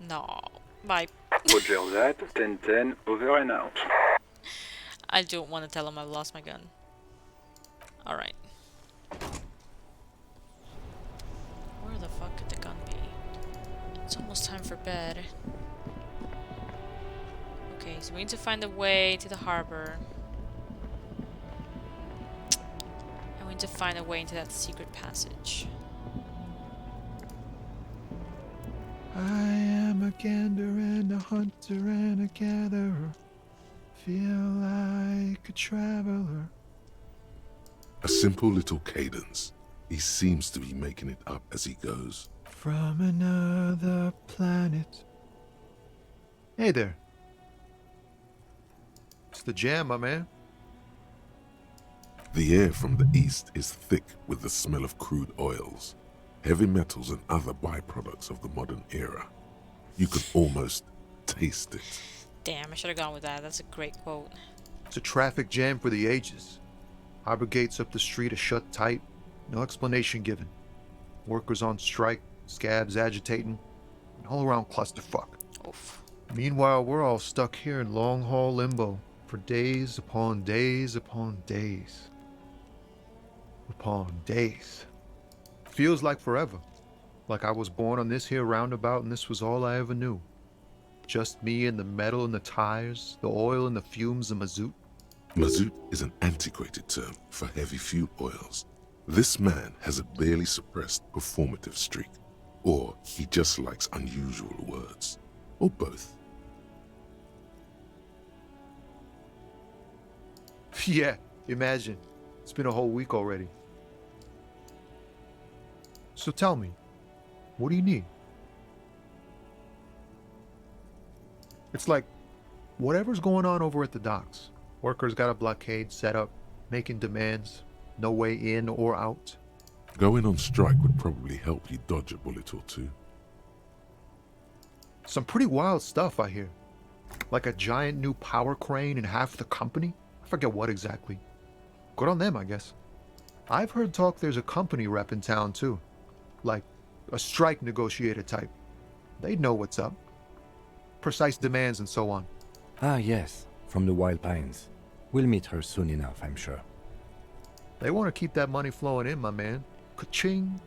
No. Bye. Roger that. 10-10, over and out. I don't want to tell him I've lost my gun. Alright. Where the fuck could the gun be? It's almost time for bed. Okay, so we need to find a way to the harbor. And we need to find a way into that secret passage. I am a gander and a hunter and a gatherer. Feel like a traveler. A simple little cadence. He seems to be making it up as he goes. From another planet. Hey there. It's the jam, my man. The air from the east is thick with the smell of crude oils, heavy metals and other byproducts of the modern era. You can almost taste it. Damn, I should have gone with that. That's a great quote. It's a traffic jam for the ages. Harbor gates up the street are shut tight. No explanation given. Workers on strike, scabs agitating, an all-around clusterfuck. Oof. Meanwhile, we're all stuck here in long-haul limbo for days upon days upon days. Upon days. Feels like forever. Like I was born on this here roundabout and this was all I ever knew. Just me and the metal and the tires, the oil and the fumes of mazout. Mazout is an antiquated term for heavy fuel oils. This man has a barely suppressed performative streak, or he just likes unusual words, or both. Yeah, imagine. It's been a whole week already. So tell me, what do you need? It's like, whatever's going on over at the docks. Workers got a blockade set up, making demands, no way in or out. Going on strike would probably help you dodge a bullet or two. Some pretty wild stuff, I hear. Like a giant new power crane in half the company? I forget what exactly. Good on them, I guess. I've heard talk there's a company rep in town, too. Like a strike negotiator type. They'd know what's up. Precise demands and so on. Ah, yes, from the Wild Pines. We'll meet her soon enough, I'm sure. They want to keep that money flowing in, my man. Ka-ching.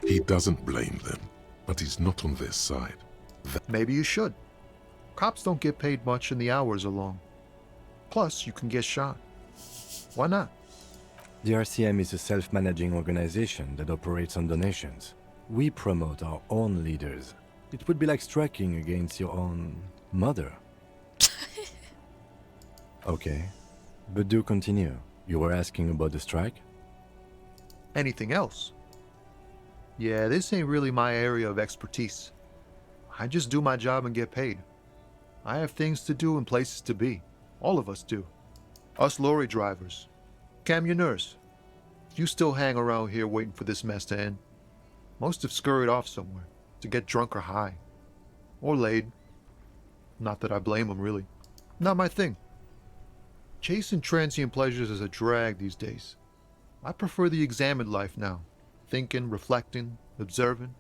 He doesn't blame them, but he's not on their side. Maybe you should. Cops don't get paid much and the hours are long. Plus, you can get shot. Why not? The RCM is a self-managing organization that operates on donations. We promote our own leaders. It would be like striking against your own mother. Okay, but do continue. You were asking about the strike? Anything else? Yeah, this ain't really my area of expertise. I just do my job and get paid. I have things to do and places to be. All of us do. Us lorry drivers. Camionneurs. You still hang around here waiting for this mess to end. Most have scurried off somewhere to get drunk or high. Or laid. Not that I blame them, really. Not my thing. Chasing transient pleasures is a drag these days. I prefer the examined life now. Thinking, reflecting, observing.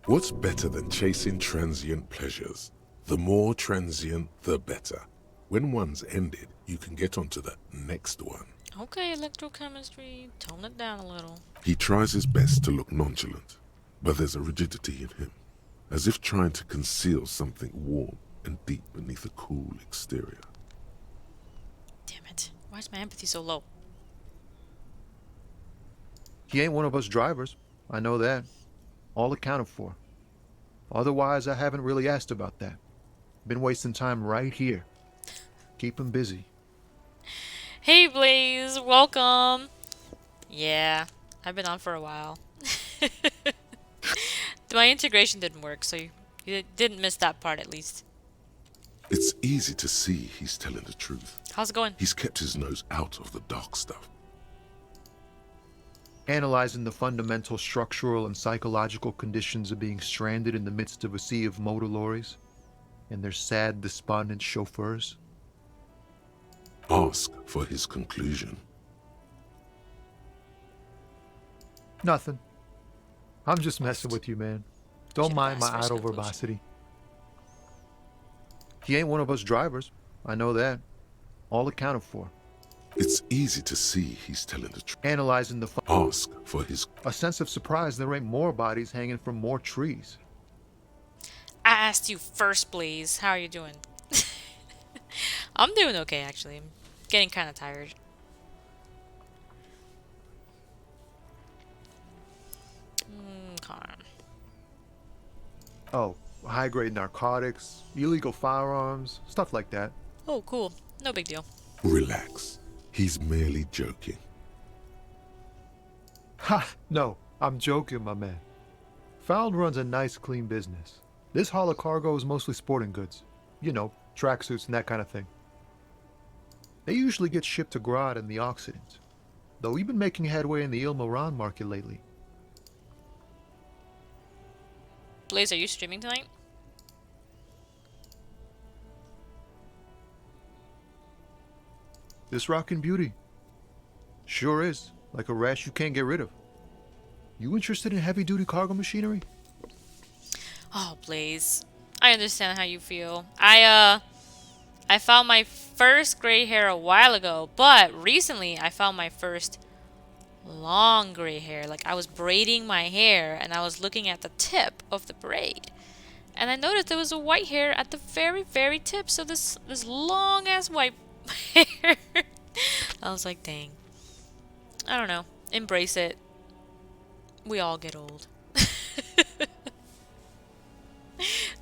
What's better than chasing transient pleasures? The more transient, the better. When one's ended, you can get onto the next one. Okay, electrochemistry, tone it down a little. He tries his best to look nonchalant, but there's a rigidity in him, as if trying to conceal something warm and deep beneath a cool exterior. Damn it. Why is my empathy so low? He ain't one of us drivers. I know that. All accounted for. Otherwise, I haven't really asked about that. Been wasting time right here. Keep him busy. Hey Blaze, welcome. Yeah, I've been on for a while. My integration didn't work, so you didn't miss that part at least. It's easy to see he's telling the truth. How's it going? He's kept his nose out of the dark stuff. Analyzing the fundamental structural and psychological conditions of being stranded in the midst of a sea of motor lorries and their sad, despondent chauffeurs. Ask for his conclusion. Nothing. I'm just messing with you, man. Don't Should mind my ask for his idle conclusion. verbosity. He ain't one of us drivers. I know that. All accounted for. It's easy to see he's telling the truth. Analyzing the Ask for his... a sense of surprise there ain't more bodies hanging from more trees. I asked you first, Blaze. How are you doing? I'm doing okay, actually. I'm getting kind of tired. Okay. Oh, high-grade narcotics, illegal firearms, stuff like that. Oh, cool. No big deal. Relax. He's merely joking. Ha! No, I'm joking, my man. Found runs a nice, clean business. This haul of cargo is mostly sporting goods. You know, tracksuits and that kind of thing. They usually get shipped to Grad and the Occident, though we've been making headway in the Il Moran market lately. Blaze, are you streaming tonight? This rockin' beauty. Sure is, like a rash you can't get rid of. You interested in heavy-duty cargo machinery? Oh, Blaze. I understand how you feel. I found my first gray hair a while ago, but recently I found my first long gray hair. Like, I was braiding my hair and I was looking at the tip of the braid. And I noticed there was a white hair at the very, very tip. So this long ass white hair. I was like, dang. I don't know. Embrace it. We all get old.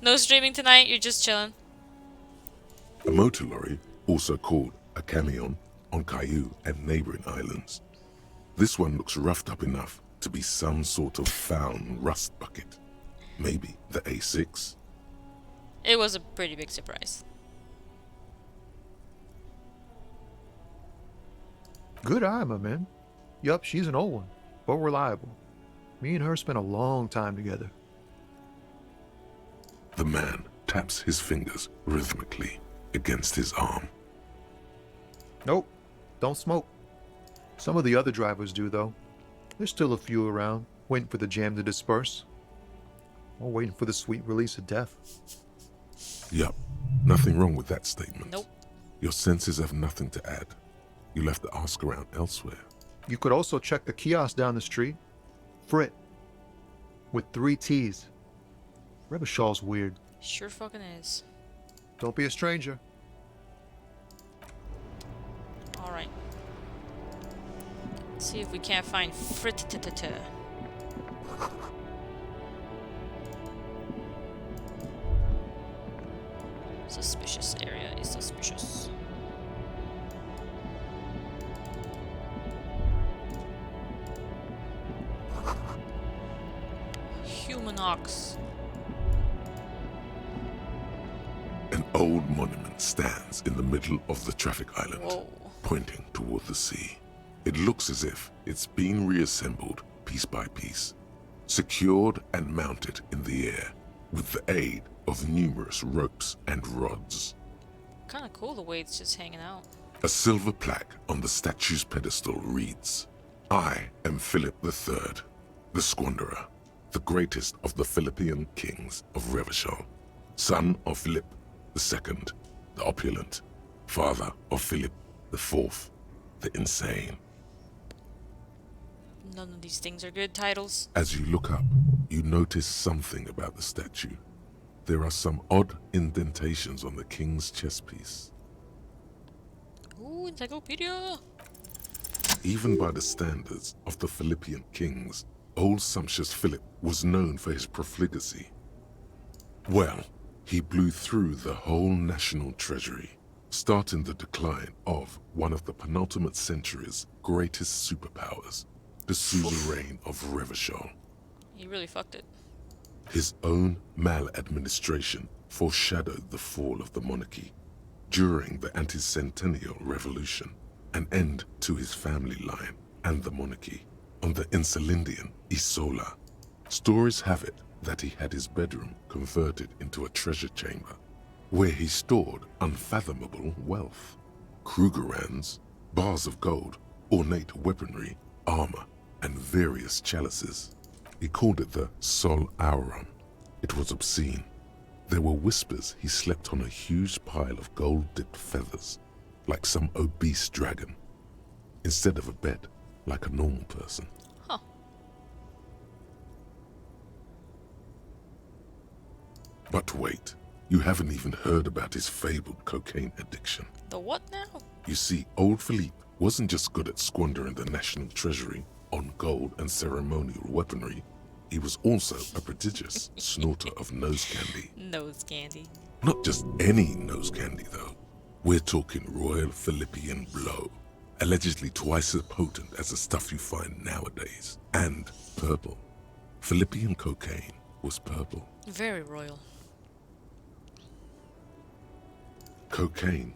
No streaming tonight, you're just chilling. A motor lorry, also called a camion, on Caillou and neighboring islands. This one looks roughed up enough to be some sort of found rust bucket. Maybe the A6? It was a pretty big surprise. Good eye, my man. Yup, she's an old one, but reliable. Me and her spent a long time together. The man taps his fingers rhythmically against his arm. Nope, don't smoke. Some of the other drivers do, though. There's still a few around, waiting for the jam to disperse. Or waiting for the sweet release of death. Yup, nothing wrong with that statement. Nope. Your senses have nothing to add. You'll have to ask around elsewhere. You could also check the kiosk down the street. Frit. With 3 T's. Revachol's weird. Sure fucking is. Don't be a stranger. Alright. See if we can't find Frit-ta-ta-ta. Suspicious area is suspicious. Human ox. An old monument stands in the middle of the traffic island, Whoa. pointing toward the sea. It looks as if it's been reassembled piece by piece, secured and mounted in the air with the aid of numerous ropes and rods. Kinda cool the way it's just hanging out. A silver plaque on the statue's pedestal reads, "I am Philip III, the Squanderer, the greatest of the Philippian kings of Revachol, son of Philip II, the opulent, father of Philip IV, the insane." None of these things are good titles. As you look up, you notice something about the statue. There are some odd indentations on the king's chest piece. Ooh, encyclopedia! Even by the standards of the Philippian kings, old sumptuous Philip was known for his profligacy. Well, he blew through the whole national treasury, starting the decline of one of the penultimate century's greatest superpowers, the suzerain of Revachol. He really fucked it. His own maladministration foreshadowed the fall of the monarchy during the anti-centennial revolution, an end to his family line and the monarchy on the Insulindian Isola. Stories have it that he had his bedroom converted into a treasure chamber where he stored unfathomable wealth. Krugerrands, bars of gold, ornate weaponry, armor, and various chalices. He called it the Sol Auron. It was obscene. There were whispers he slept on a huge pile of gold-dipped feathers, like some obese dragon, instead of a bed, like a normal person. Huh. But wait, you haven't even heard about his fabled cocaine addiction. The what now? You see, old Philippe wasn't just good at squandering the national treasury on gold and ceremonial weaponry, he was also a prodigious snorter of nose candy. Nose candy. Not just any nose candy, though. We're talking Royal Philippian Blow, allegedly twice as potent as the stuff you find nowadays, and purple. Philippian cocaine was purple. Very royal. Cocaine.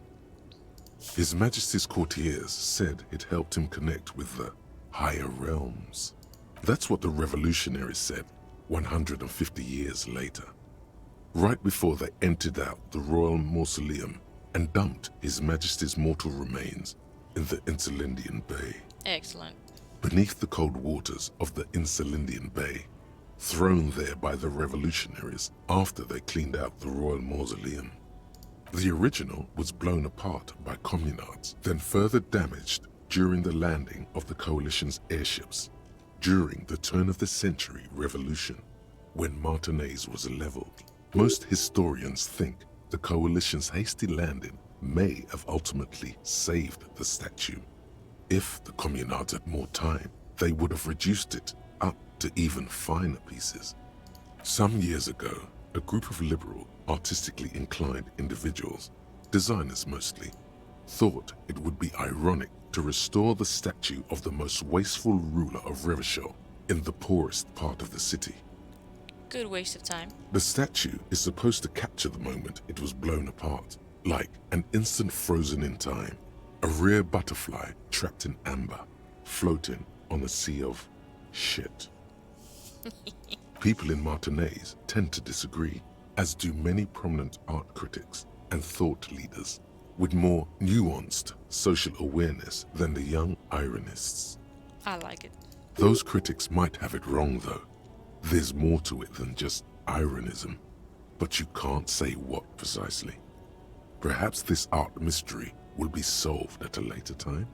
His Majesty's courtiers said it helped him connect with the higher realms. That's what the revolutionaries said 150 years later, right before they emptied out the royal mausoleum and dumped His Majesty's mortal remains in the Insulindian Bay. Excellent. Beneath the cold waters of the Insulindian Bay, thrown there by the revolutionaries after they cleaned out the royal mausoleum. The original was blown apart by communards, then further damaged during the landing of the coalition's airships during the turn-of-the-century revolution, when Martinez was leveled. Most historians think the coalition's hasty landing may have ultimately saved the statue. If the communards had more time, they would have reduced it up to even finer pieces. Some years ago, a group of liberal, artistically inclined individuals, designers mostly, thought it would be ironic to restore the statue of the most wasteful ruler of Revachol in the poorest part of the city. Good waste of time. The statue is supposed to capture the moment it was blown apart, like an instant frozen in time, a rare butterfly trapped in amber, floating on a sea of shit. People in Martinaise tend to disagree, as do many prominent art critics and thought leaders with more nuanced social awareness than the young ironists. I like it. Those critics might have it wrong, though. There's more to it than just ironism, but you can't say what precisely. Perhaps this art mystery will be solved at a later time.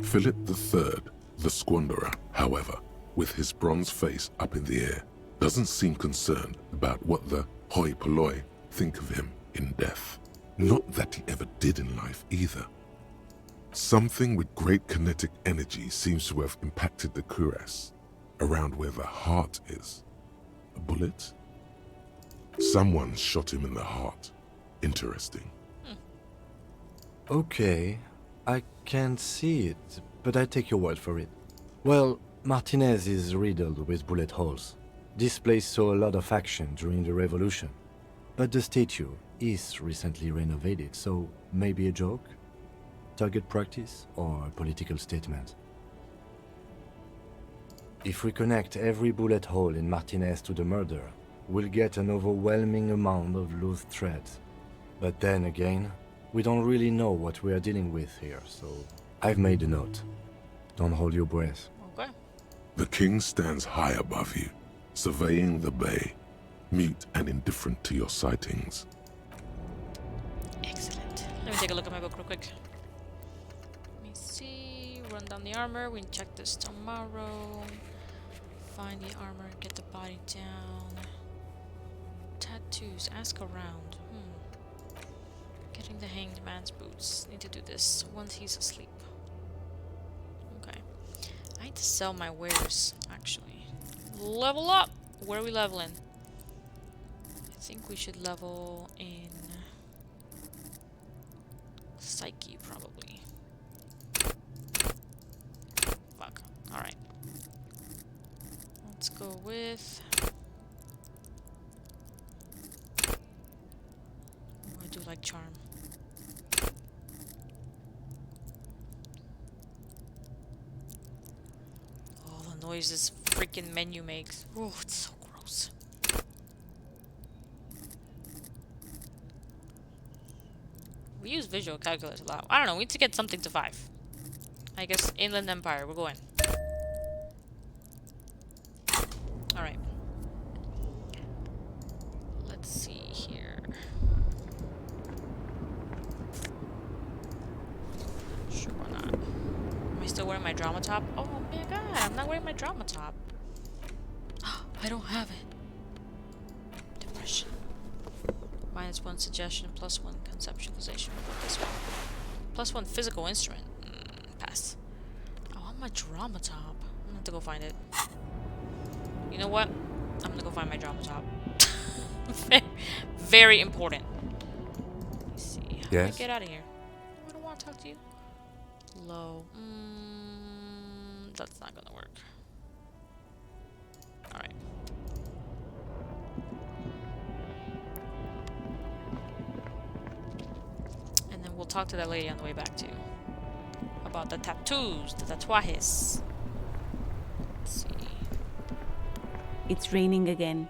Philip III, the squanderer, however, with his bronze face up in the air, doesn't seem concerned about what the hoi polloi think of him in death. Not that he ever did in life either. Something with great kinetic energy seems to have impacted the cuirass, around where the heart is. A bullet? Someone shot him in the heart. Interesting. Okay, I can't see it, but I take your word for it. Well, Martinez is riddled with bullet holes. This place saw a lot of action during the revolution. But the statue is recently renovated, so maybe a joke? Target practice or a political statement? If we connect every bullet hole in Martinez to the murder, we'll get an overwhelming amount of loose threads. But then again, we don't really know what we are dealing with here, so I've made a note. Don't hold your breath. Okay. The king stands high above you, surveying the bay, mute and indifferent to your sightings. Excellent. Let me take a look at my book real quick. Let me see. Run down the armor. We can check this tomorrow. Find the armor. Get the body down. Tattoos. Ask around. Getting the hanged man's boots. Need to do this once he's asleep. Okay. I need to sell my wares, actually. Level up! Where are we leveling? I think we should level in Psyche, probably. Fuck. Alright. Let's go with... Oh, I do like Charm. Oh, the noise this freaking menu makes. Oh, it's so gross. We use visual calculus a lot. I don't know, we need to get something to 5. I guess Inland Empire, we're going. Alright. Let's see here. Sure, why not? Am I still wearing my drama top? Oh my god, I'm not wearing my drama top. I don't have it. Depression. -1 suggestion, +1 conceptualization. This one. +1 physical instrument. Pass. I want my drama top. I'm gonna have to go find it. You know what? I'm gonna go find my drama top. Very important. Let me see. How do I get out of here? I don't want to talk to you. Low. That's not gonna work. Alright. And then we'll talk to that lady on the way back too. About the tattoos, the tatuajes. Let's see. It's raining again.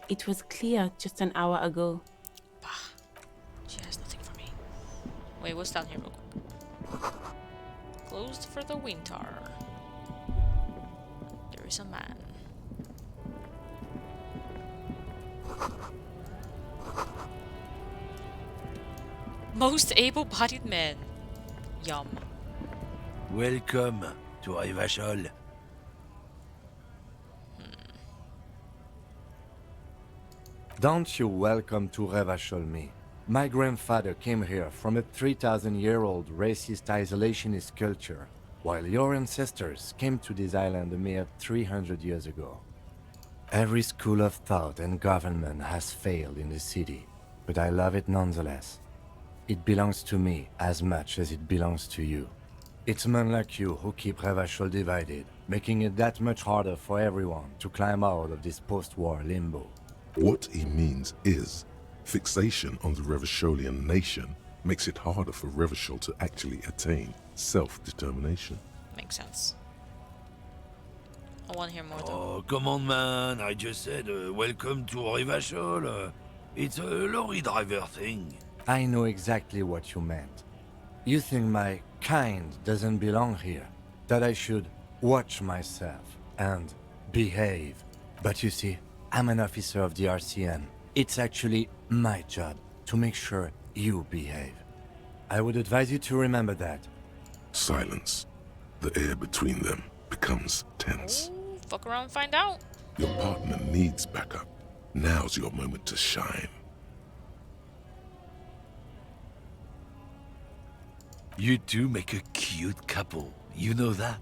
It was clear just an hour ago. Bah. She has nothing for me. Wait, what's down here real quick? Closed for the winter. There is a man. Most able-bodied men. Yum. Welcome to Revachol. Don't you welcome to Revachol me. My grandfather came here from a 3,000-year-old racist isolationist culture, while your ancestors came to this island a mere 300 years ago. Every school of thought and government has failed in the city, but I love it nonetheless. It belongs to me as much as it belongs to you. It's men like you who keep Revachol divided, making it that much harder for everyone to climb out of this post-war limbo. What he means is, fixation on the Revacholian nation makes it harder for Revachol to actually attain self-determination. Makes sense. I want to hear more though. Oh, come on, man. I just said welcome to Revachol. It's a lorry driver thing. I know exactly what you meant. You think my kind doesn't belong here, that I should watch myself and behave. But you see, I'm an officer of the RCN. It's actually my job to make sure you behave. I would advise you to remember that. Silence. The air between them becomes tense. Ooh, fuck around and find out. Your partner needs backup. Now's your moment to shine. You two make a cute couple. You know that?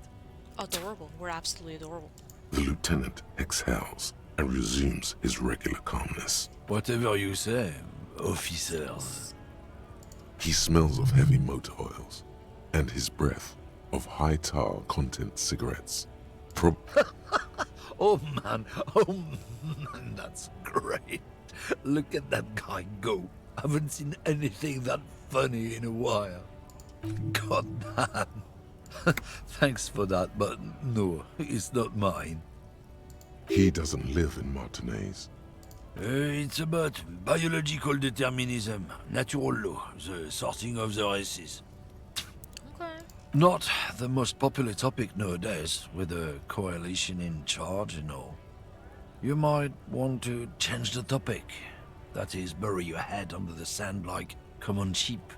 Adorable. We're absolutely adorable. The lieutenant exhales and resumes his regular calmness. Whatever you say, officers. He smells of heavy motor oils and his breath of high tar content cigarettes. Oh man, that's great. Look at that guy go. Haven't seen anything that funny in a while. God damn. Thanks for that, but no, it's not mine. He doesn't live in Martinez. It's about biological determinism, natural law, the sorting of the races. Okay. Not the most popular topic nowadays, with a coalition in charge and all. You might want to change the topic. That is, bury your head under the sand like common sheep.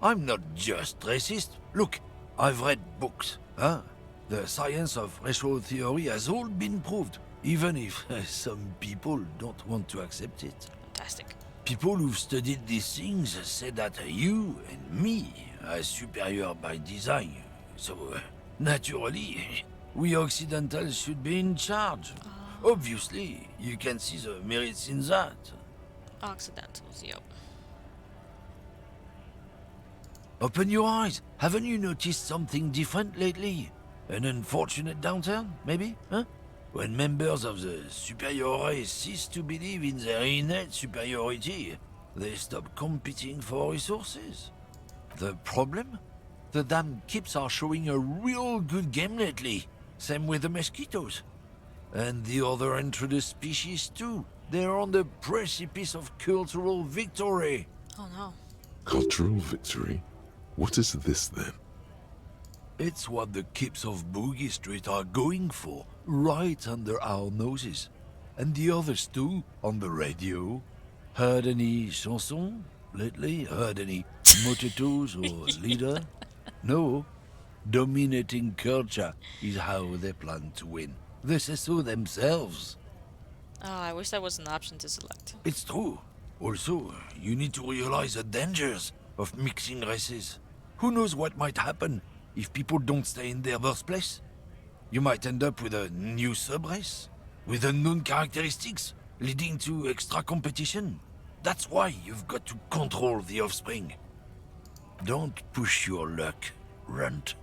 I'm not just racist. Look, I've read books, huh? The science of racial theory has all been proved, even if some people don't want to accept it. Fantastic. People who've studied these things say that you and me are superior by design. So, naturally, we Occidentals should be in charge. Obviously, you can see the merits in that. Occidentals, yo. Open your eyes. Haven't you noticed something different lately? An unfortunate downturn, maybe? Huh? When members of the superior race cease to believe in their innate superiority, they stop competing for resources. The problem? The damn kips are showing a real good game lately. Same with the mosquitoes. And the other intruders species too. They're on the precipice of cultural victory. Oh no. Cultural victory? What is this then? It's what the kips of Bougie Street are going for, right under our noses. And the others too, on the radio. Heard any chansons lately? Heard any motetos or leader? No. Dominating culture is how they plan to win. They say so themselves. Oh, I wish that was an option to select. It's true. Also, you need to realize the dangers of mixing races. Who knows what might happen if people don't stay in their birthplace? You might end up with a new sub-race, with unknown characteristics, leading to extra competition. That's why you've got to control the offspring. Don't push your luck, Runt.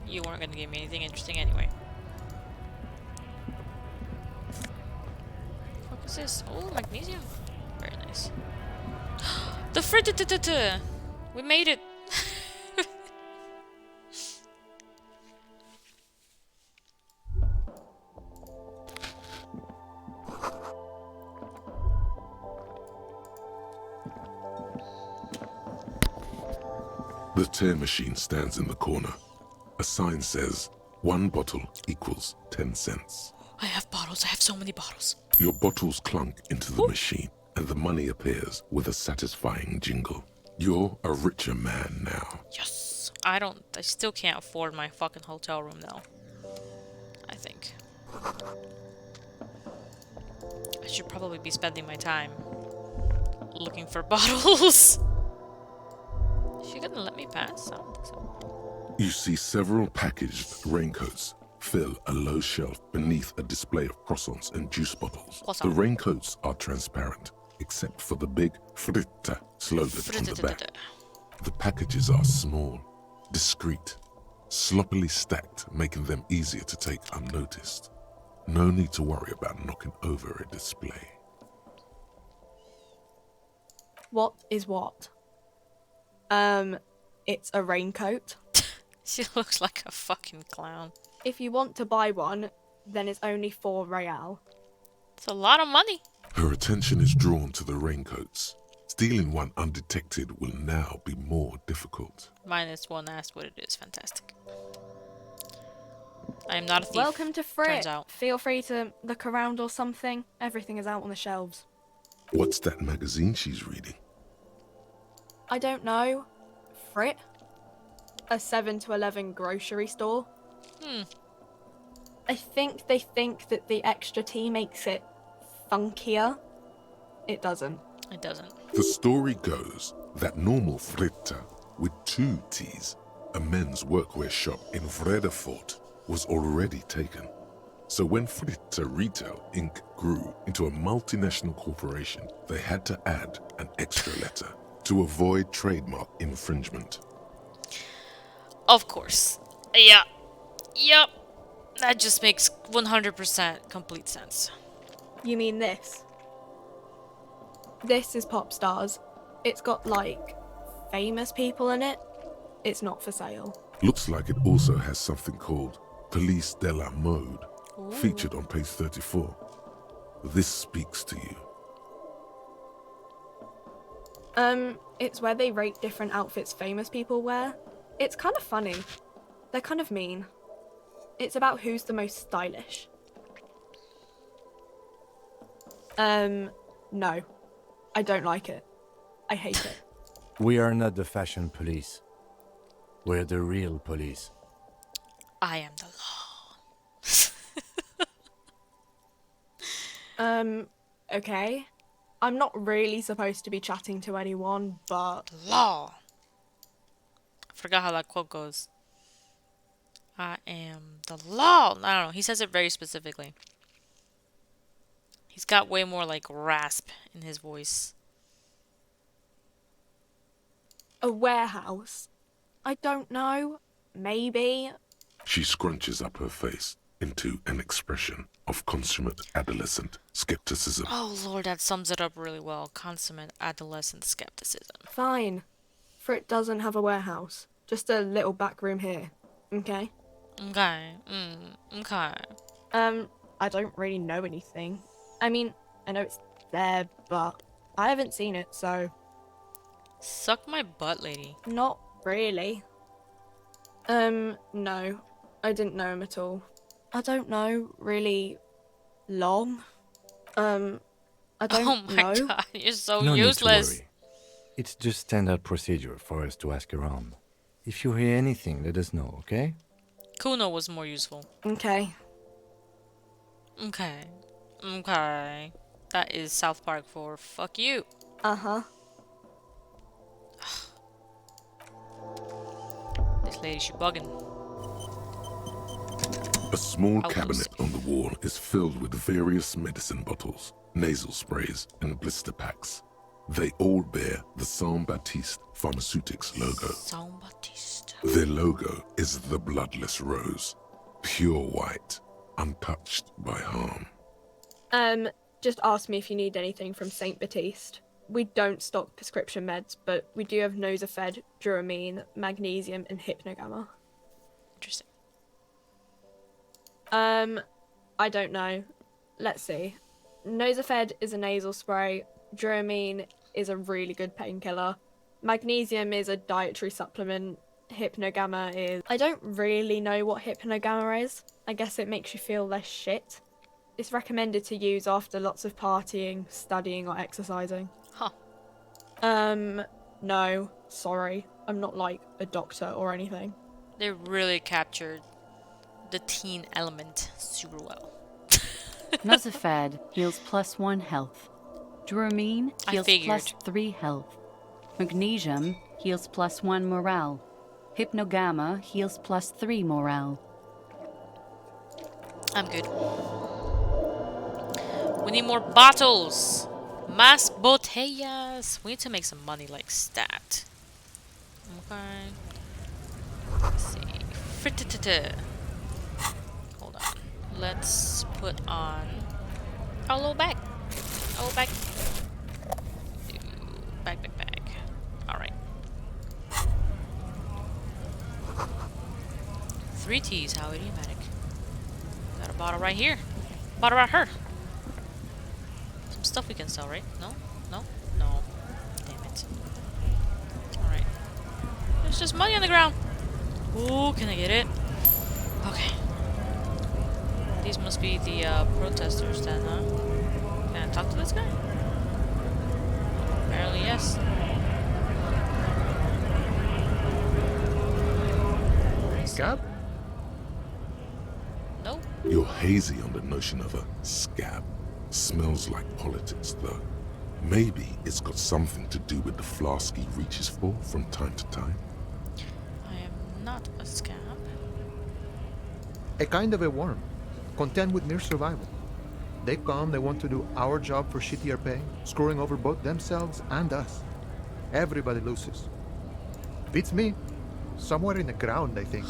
You weren't gonna give me anything interesting anyway. What is this? Oh, magnesium. Very nice. The frit. We made it. The tear machine stands in the corner. A sign says, 1 bottle equals 10 cents. I have bottles. I have so many bottles. Your bottles clunk into the machine, and the money appears with a satisfying jingle. You're a richer man now. Yes. I still can't afford my fucking hotel room though. I think. I should probably be spending my time looking for bottles. Is she gonna let me pass? I don't think so. You see several packaged raincoats fill a low shelf beneath a display of croissants and juice bottles. The raincoats are transparent, except for the big Fritta slogan on the back. The packages are small, discreet, sloppily stacked, making them easier to take unnoticed. No need to worry about knocking over a display. What is what? It's a raincoat. She looks like a fucking clown. If you want to buy one, then it's only 4 real. It's a lot of money. Her attention is drawn to the raincoats. Stealing one undetected will now be more difficult. -1 asked what it is. Fantastic. I am not a thief. Welcome to Frit. Turns out. Feel free to look around or something. Everything is out on the shelves. What's that magazine she's reading? I don't know. Frit? A 7 to 11 grocery store. I think they think that the extra tea makes it funkier. It doesn't. It doesn't. The story goes that normal Fritta with 2 T's, a men's workwear shop in Revachol, was already taken. So when Fritta Retail Inc. grew into a multinational corporation, they had to add an extra letter to avoid trademark infringement. Of course. Yeah. Yep. That just makes 100% complete sense. You mean this? This is Pop Stars. It's got, like, famous people in it. It's not for sale. Looks like it also has something called Police de la Mode, featured on page 34. This speaks to you. It's where they rate different outfits famous people wear. It's kind of funny. They're kind of mean. It's about who's the most stylish. No. I don't like it. I hate it. We are not the fashion police. We're the real police. I am the law. Okay. I'm not really supposed to be chatting to anyone, but... Law. I forgot how that quote goes. I am the law. I don't know. He says it very specifically. He's got way more like rasp in his voice. A warehouse? I don't know. Maybe. She scrunches up her face into an expression of consummate adolescent skepticism. Oh lord, that sums it up really well. Consummate adolescent skepticism. Fine. Frit doesn't have a warehouse. Just a little back room here. Okay? Okay. Okay. I don't really know anything. I mean, I know it's there, but I haven't seen it, so... Suck my butt, lady. Not really. No. I didn't know him at all. I don't know, really long. I don't know. Oh my god, you're so No useless. need to worry. It's just standard procedure for us to ask around. If you hear anything, let us know, okay? Kuno was more useful. Okay. Okay. Okay. That is South Park for fuck you. Uh-huh. This lady, she bugging. A small I will cabinet see. on the wall is filled with various medicine bottles, nasal sprays, and blister packs. They all bear the Saint Baptiste Pharmaceutics logo. Saint Baptiste. Their logo is the bloodless rose, pure white, untouched by harm. Just ask me if you need anything from Saint Baptiste. We don't stock prescription meds, but we do have Nosafed, Duramine, Magnesium, and Hypnogamma. Interesting. I don't know. Let's see. Nosafed is a nasal spray. Duramine is a really good painkiller. Magnesium is a dietary supplement. Hypnogamma is... I don't really know what Hypnogamma is. I guess it makes you feel less shit. It's recommended to use after lots of partying, studying, or exercising. Huh. No. Sorry. I'm not like a doctor or anything. They really captured the teen element super well. Nosafed heals +1 health. Duramine I heals figured. +3 health. Magnesium heals +1 morale. Hypnogamma heals +3 morale. I'm good. We need more bottles. Más botellas. We need to make some money like stat. Okay. Let's see. Frittata. Hold on. Let's put on our little bag. Our little bag. Bag. Alright. 3 T's, how idiomatic. Got a bottle right here. Bottle right here. Some stuff we can sell, right? No? No? No. Damn it. Alright. There's just money on the ground. Ooh, can I get it? Okay. These must be the protesters then, huh? Can I talk to this guy? Apparently, yes. Scab? Nope. You're hazy on the notion of a scab. Smells like politics, though. Maybe it's got something to do with the flask he reaches for from time to time. I am not a scab. A kind of a worm, content with mere survival. They come, they want to do our job for shittier pay, screwing over both themselves and us. Everybody loses. Beats me. Somewhere in the ground, I think.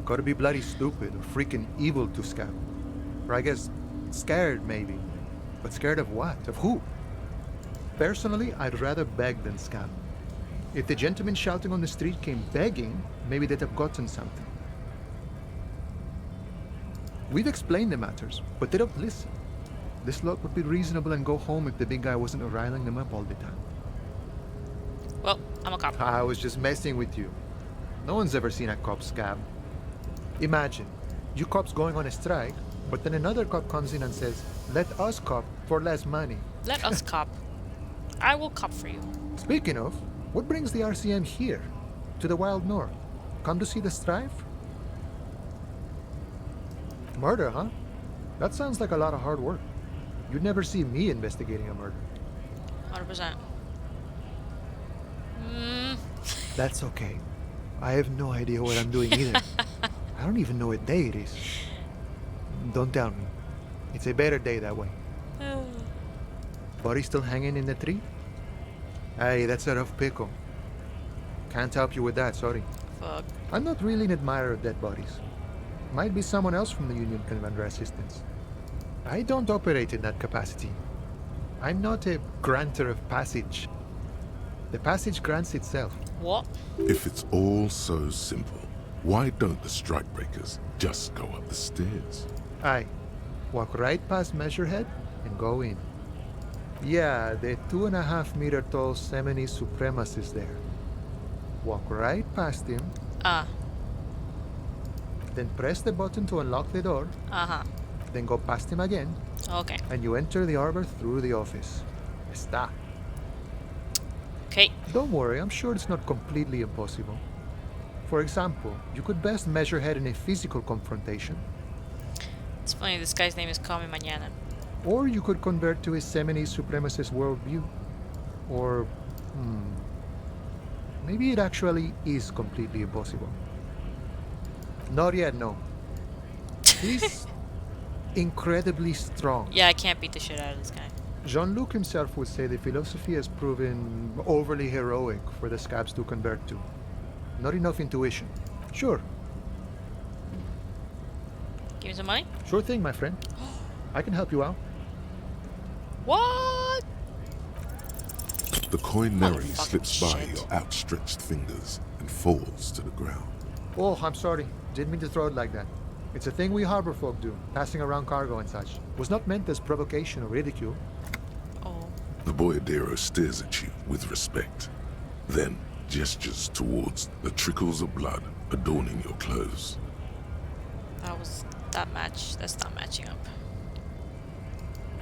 Gotta be bloody stupid or freaking evil to scab. Or I guess scared, maybe. But scared of what? Of who? Personally, I'd rather beg than scab. If the gentleman shouting on the street came begging, maybe they'd have gotten something. We've explained the matters, but they don't listen. This lot would be reasonable and go home if the big guy wasn't riling them up all the time. Well, I'm a cop. I was just messing with you. No one's ever seen a cop scab. Imagine, you cops going on a strike, but then another cop comes in and says, let us cop for less money. Let us cop. I will cop for you. Speaking of, what brings the RCM here? To the Wild North? Come to see the strife? Murder, huh? That sounds like a lot of hard work. You'd never see me investigating a murder. 100%. That's okay. I have no idea what I'm doing either. I don't even know what day it is. Don't tell me. It's a better day that way. Body still hanging in the tree? Hey, that's a rough pickle. Can't help you with that, sorry. Fuck. I'm not really an admirer of dead bodies. Might be someone else from the Union can render assistance. I don't operate in that capacity. I'm not a granter of passage. The passage grants itself. What? If it's all so simple, why don't the strikebreakers just go up the stairs? Aye. Walk right past Measurehead and go in. Yeah, the 2.5 meter tall Semini Supremus is there. Walk right past him. Then press the button to unlock the door. Then go past him again. Okay. And you enter the arbor through the office. Está. Okay. Don't worry, I'm sure it's not completely impossible. For example, you could best Measurehead in a physical confrontation. It's funny, this guy's name is Call Me Mañana. Or you could convert to a Semini supremacist worldview. Or, maybe it actually is completely impossible. Not yet, no. He's incredibly strong. Yeah, I can't beat the shit out of this guy. Jean-Luc himself would say the philosophy has proven overly heroic for the scabs to convert to. Not enough intuition. Sure. Give me some money? Sure thing, my friend. I can help you out. What? The coin narrowly slips by your outstretched fingers and falls to the ground. Oh, I'm sorry. Didn't mean to throw it like that. It's a thing we harbor folk do, passing around cargo and such. Was not meant as provocation or ridicule. Oh. The boyadero stares at you with respect, then gestures towards the trickles of blood adorning your clothes. That's not matching up.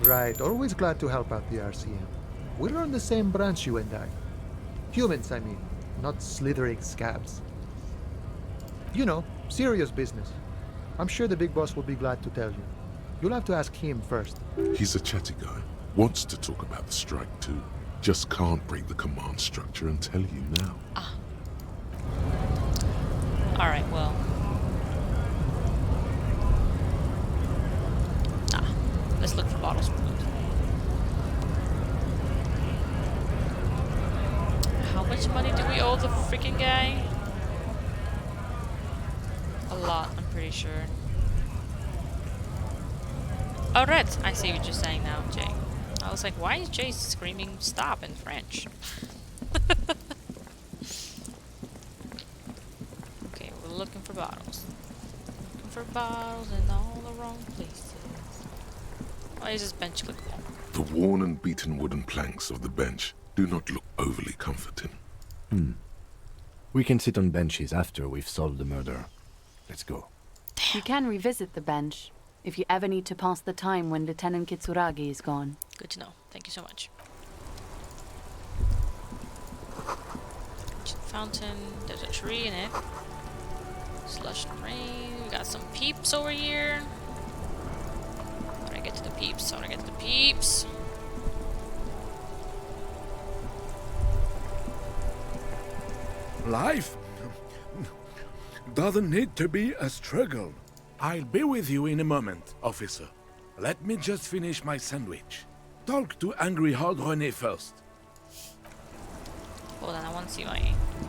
Right, always glad to help out the RCM. We're on the same branch, you and I. Humans, I mean, not slithering scabs. You know, serious business. I'm sure the big boss will be glad to tell you. You'll have to ask him first. He's a chatty guy. Wants to talk about the strike too. Just can't break the command structure and tell you now. Alright, well. Let's look for bottles. How much money do we owe the freaking guy? A lot, I'm pretty sure. Oh, Red! I see what you're saying now, Jay. I was like, why is Jay screaming stop in French? Okay, we're looking for bottles. Looking for bottles in all the wrong places. Why is this bench clickable? The worn and beaten wooden planks of the bench do not look overly comforting. We can sit on benches after we've solved the murder. Let's go. You can revisit the bench if you ever need to pass the time when Lieutenant Kitsuragi is gone. Good to know. Thank you so much. Ancient fountain. There's a tree in it. Slush and rain. We got some peeps over here. How do I get to the peeps? How do I get to the peeps? Life doesn't need to be a struggle. I'll be with you in a moment, officer. Let me just finish my sandwich. Talk to Angry Hard René first. Hold on, I want to see my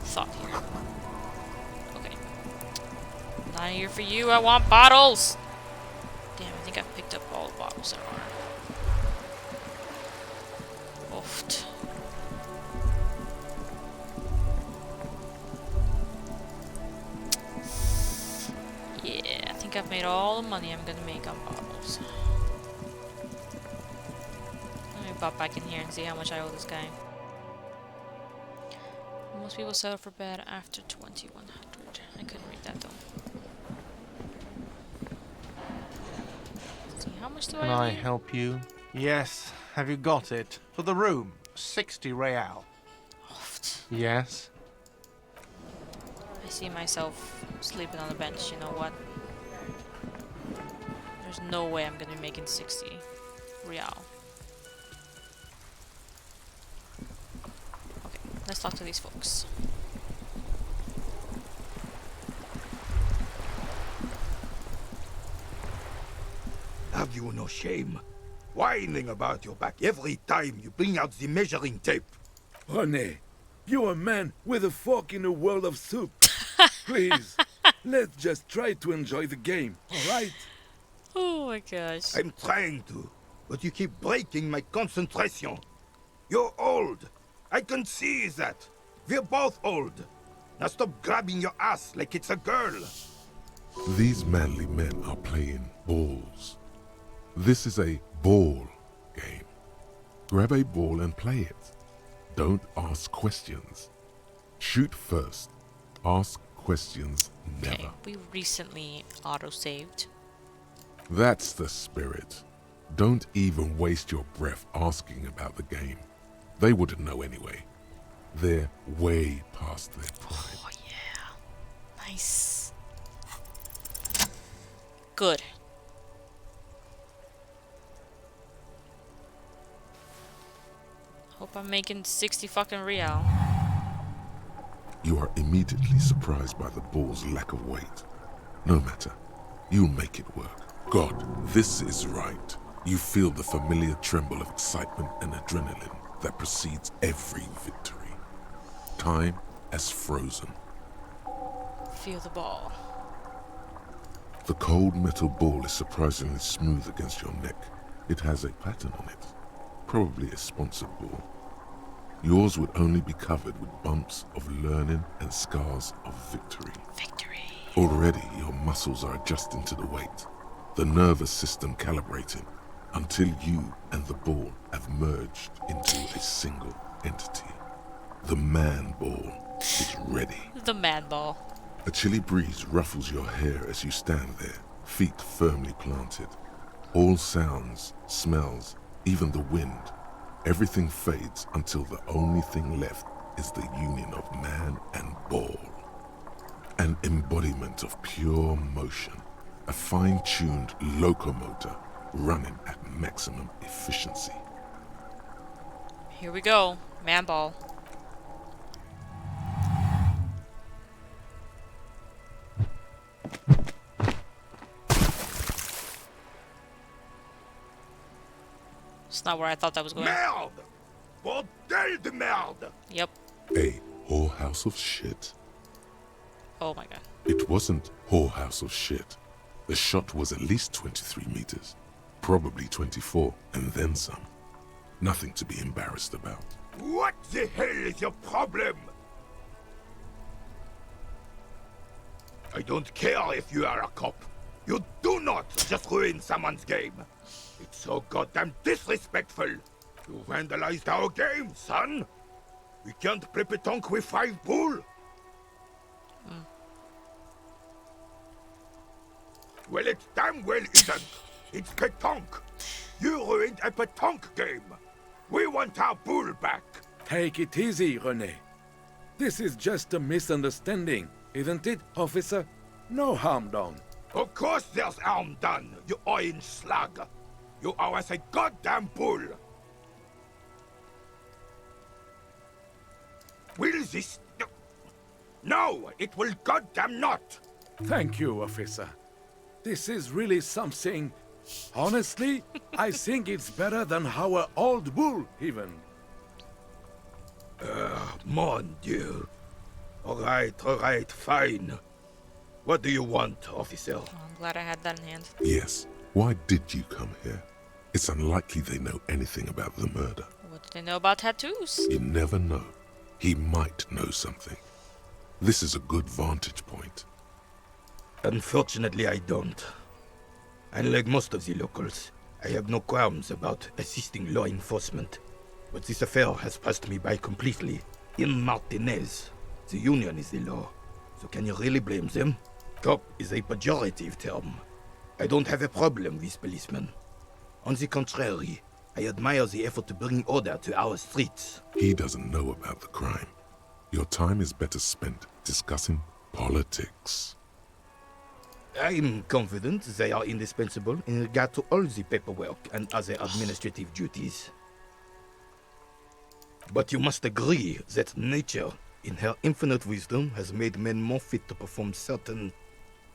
thought here. Okay. Not here for you, I want bottles! Damn, I think I picked up all the bottles there are. Oofed. Yeah, I think I've made all the money I'm gonna make on bottles. Let me pop back in here and see how much I owe this guy. Most people settle for bed after 2100. I couldn't read that though. Let's see, how much do Can I owe I you? help you? Yes. Have you got it? For the room, 60 real. Oofed. Yes. I see myself sleeping on the bench, you know what? There's no way I'm gonna be making 60 real. Okay, let's talk to these folks. Have you no shame? Whining about your back every time you bring out the measuring tape. René, you're a man with a fork in a world of soup. Please, let's just try to enjoy the game, alright? Oh my gosh. I'm trying to, but you keep breaking my concentration. You're old. I can see that. We're both old. Now stop grabbing your ass like it's a girl. These manly men are playing balls. This is a ball game. Grab a ball and play it. Don't ask questions. Shoot first. Ask questions never. Okay, we recently auto-saved. That's the spirit. Don't even waste your breath asking about the game. They wouldn't know anyway. They're way past their prime. Oh yeah. Nice. Good. Hope I'm making 60 fucking real. You are immediately surprised by the ball's lack of weight. No matter. You'll make it work. God, this is right. You feel the familiar tremble of excitement and adrenaline that precedes every victory. Time has frozen. Feel the ball. The cold metal ball is surprisingly smooth against your neck. It has a pattern on it. Probably a sponsored ball. Yours would only be covered with bumps of learning and scars of victory. Victory. Already your muscles are adjusting to the weight, the nervous system calibrating, until you and the ball have merged into a single entity. The man ball is ready. The man ball. A chilly breeze ruffles your hair as you stand there, feet firmly planted. All sounds, smells, even the wind, everything fades until the only thing left is the union of man and ball. An embodiment of pure motion, a fine-tuned locomotor running at maximum efficiency. Here we go. Man ball. It's not where I thought that was going. Merde! Bordel de merde! Yep. A whorehouse of shit. Oh my god. It wasn't whorehouse of shit. The shot was at least 23 meters. Probably 24, and then some. Nothing to be embarrassed about. What the hell is your problem? I don't care if you are a cop. You do not just ruin someone's game. It's so goddamn disrespectful. You vandalized our game, son. We can't play pétanque with 5 bull. Well, it damn well isn't. It's pétanque. You ruined a pétanque game. We want our bull back. Take it easy, René. This is just a misunderstanding, isn't it, officer? No harm done. Of course there's harm done, you orange slug. You owe us a goddamn bull. Will this... No, it will goddamn not. Thank you, officer. This is really something. Honestly, I think it's better than our old bull, even. Mon Dieu. All right, fine. What do you want, officer? Oh, I'm glad I had that in hand. Yes. Why did you come here? It's unlikely they know anything about the murder. What do they know about tattoos? You never know. He might know something. This is a good vantage point. Unfortunately, I don't. Unlike most of the locals, I have no qualms about assisting law enforcement. But this affair has passed me by completely. In Martinez, the union is the law. So can you really blame them? Cop is a pejorative term. I don't have a problem with policemen. On the contrary, I admire the effort to bring order to our streets. He doesn't know about the crime. Your time is better spent discussing politics. I'm confident they are indispensable in regard to all the paperwork and other administrative duties. But you must agree that nature, in her infinite wisdom, has made men more fit to perform certain,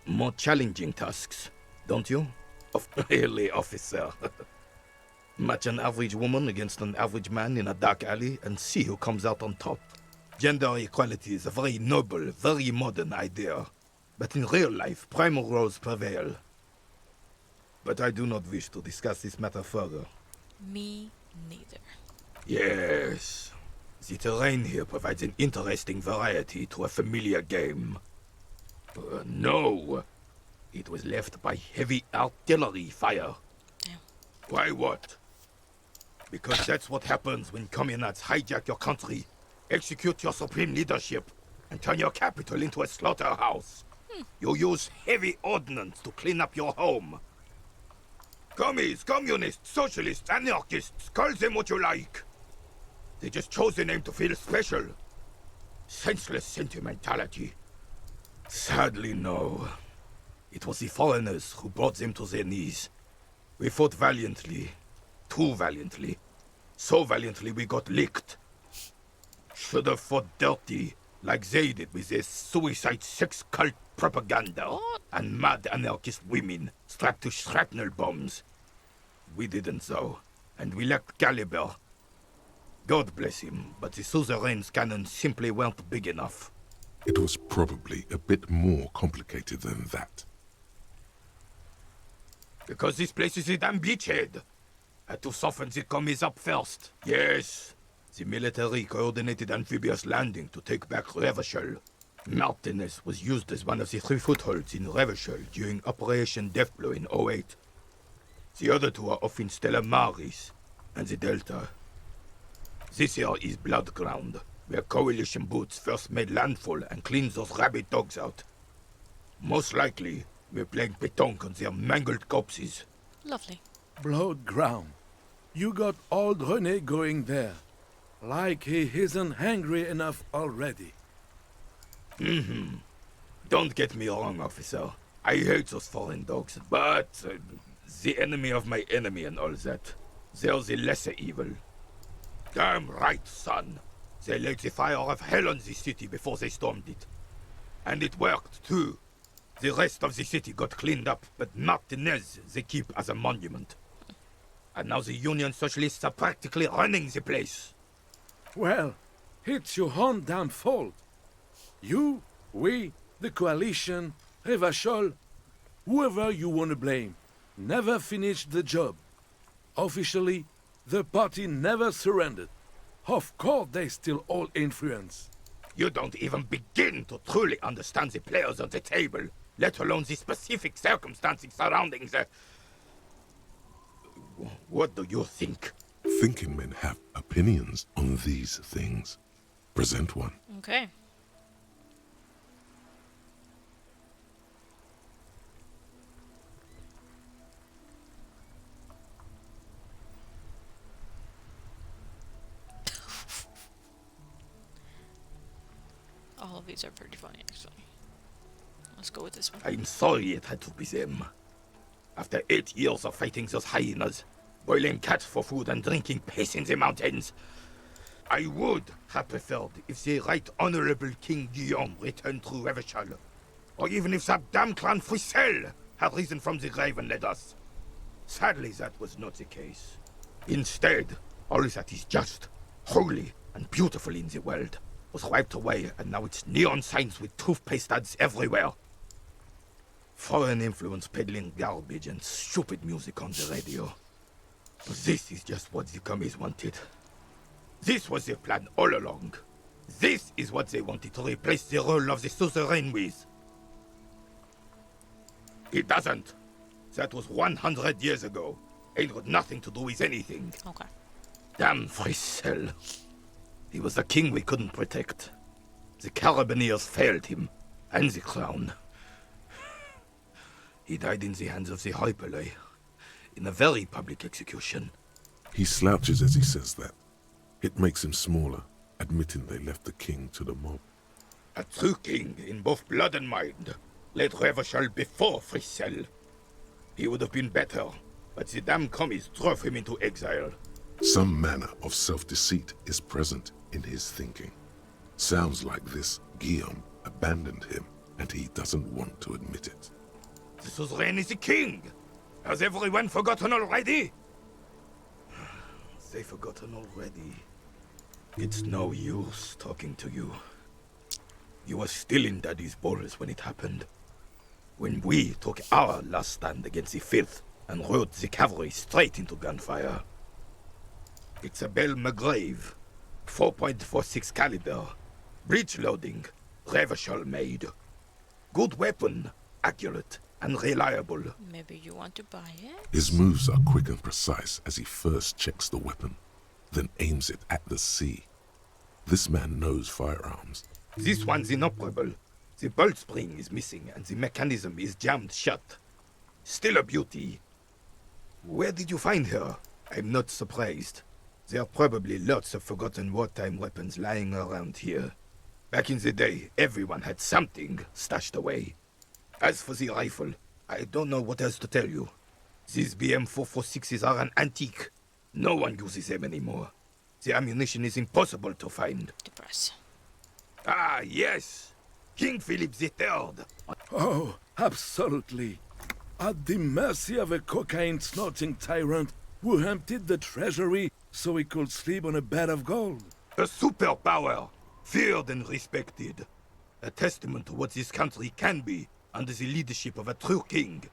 more challenging tasks, don't you? Really, officer. Match an average woman against an average man in a dark alley and see who comes out on top. Gender equality is a very noble, very modern idea. But in real life, primal roles prevail. But I do not wish to discuss this matter further. Me neither. Yes. The terrain here provides an interesting variety to a familiar game. No. It was left by heavy artillery fire. Damn. Why what? Because that's what happens when communards hijack your country, execute your supreme leadership, and turn your capital into a slaughterhouse. You use heavy ordnance to clean up your home. Commies, communists, socialists, anarchists, call them what you like. They just chose the name to feel special. Senseless sentimentality. Sadly, no. It was the foreigners who brought them to their knees. We fought valiantly. Too valiantly. So valiantly we got licked. Should have fought dirty, like they did with their suicide sex cult propaganda and mad anarchist women strapped to shrapnel bombs. We didn't though, and we lacked caliber. God bless him, but the suzerain's cannons simply weren't big enough. It was probably a bit more complicated than that. Because this place is a damn beachhead. Had to soften the commies up first. Yes, the military coordinated amphibious landing to take back Revachol. Martinez was used as one of the 3 footholds in Revachol during Operation Deathblow in 08. The other 2 are off in Stella Maris and the Delta. This here is Blood Ground, where coalition boots first made landfall and cleaned those rabid dogs out. Most likely, we're playing pétanque on their mangled corpses. Lovely. Blood ground. You got old René going there. Like he isn't hungry enough already. Don't get me wrong, officer. I hate those foreign dogs, but the enemy of my enemy and all that. They're the lesser evil. Damn right, son. They laid the fire of hell on the city before they stormed it. And it worked, too. The rest of the city got cleaned up, but Martinez they keep as a monument. And now the Union Socialists are practically running the place. Well, it's your own damn fault. You, we, the coalition, Revachol, whoever you want to blame, never finished the job. Officially, the party never surrendered. Of course they still hold influence. You don't even begin to truly understand the players on the table, let alone the specific circumstances surrounding the... What do you think? Thinking men have opinions on these things. Present one. Okay. All of these are pretty funny, actually. Let's go with this one. I'm sorry it had to be them. After 8 years of fighting those hyenas, boiling cats for food and drinking piss in the mountains, I would have preferred if the Right Honorable King Guillaume returned through Revachol, or even if that damn clan Frissel had risen from the grave and led us. Sadly, that was not the case. Instead, all that is just, holy, and beautiful in the world was wiped away, and now it's neon signs with toothpaste ads everywhere. Foreign influence peddling garbage and stupid music on the radio. But this is just what the commies wanted. This was their plan all along. This is what they wanted to replace the role of the suzerain with. It doesn't. That was 100 years ago. Ain't got nothing to do with anything. Okay. Damn Frissel. He was the king we couldn't protect. The Carabineers failed him, and the crown. He died in the hands of the Hyperlay, in a very public execution. He slouches as he says that. It makes him smaller, admitting they left the king to the mob. A true king in both blood and mind led Revachol before Frissel. He would have been better, but the damn commies drove him into exile. Some manner of self-deceit is present in his thinking. Sounds like this Guillaume abandoned him, and he doesn't want to admit it. The suzerain is the king! Has everyone forgotten already? They've forgotten already. It's no use talking to you. You were still in Daddy's balls when it happened. When we took our last stand against the filth and rode the cavalry straight into gunfire. It's a Belle McGrave, 4.46 caliber, breech loading, Revachol made. Good weapon, accurate and reliable. Maybe you want to buy it? His moves are quick and precise as he first checks the weapon, then aims it at the sea. This man knows firearms. This one's inoperable. The bolt spring is missing and the mechanism is jammed shut. Still a beauty. Where did you find her? I'm not surprised. There are probably lots of forgotten wartime weapons lying around here. Back in the day, everyone had something stashed away. As for the rifle, I don't know what else to tell you. These BM-446s are an antique. No one uses them anymore. The ammunition is impossible to find. Depress. Ah, yes! King Philip III. Oh, absolutely. At the mercy of a cocaine-snorting tyrant who emptied the treasury so he could sleep on a bed of gold. A superpower, feared and respected. A testament to what this country can be under the leadership of a true king.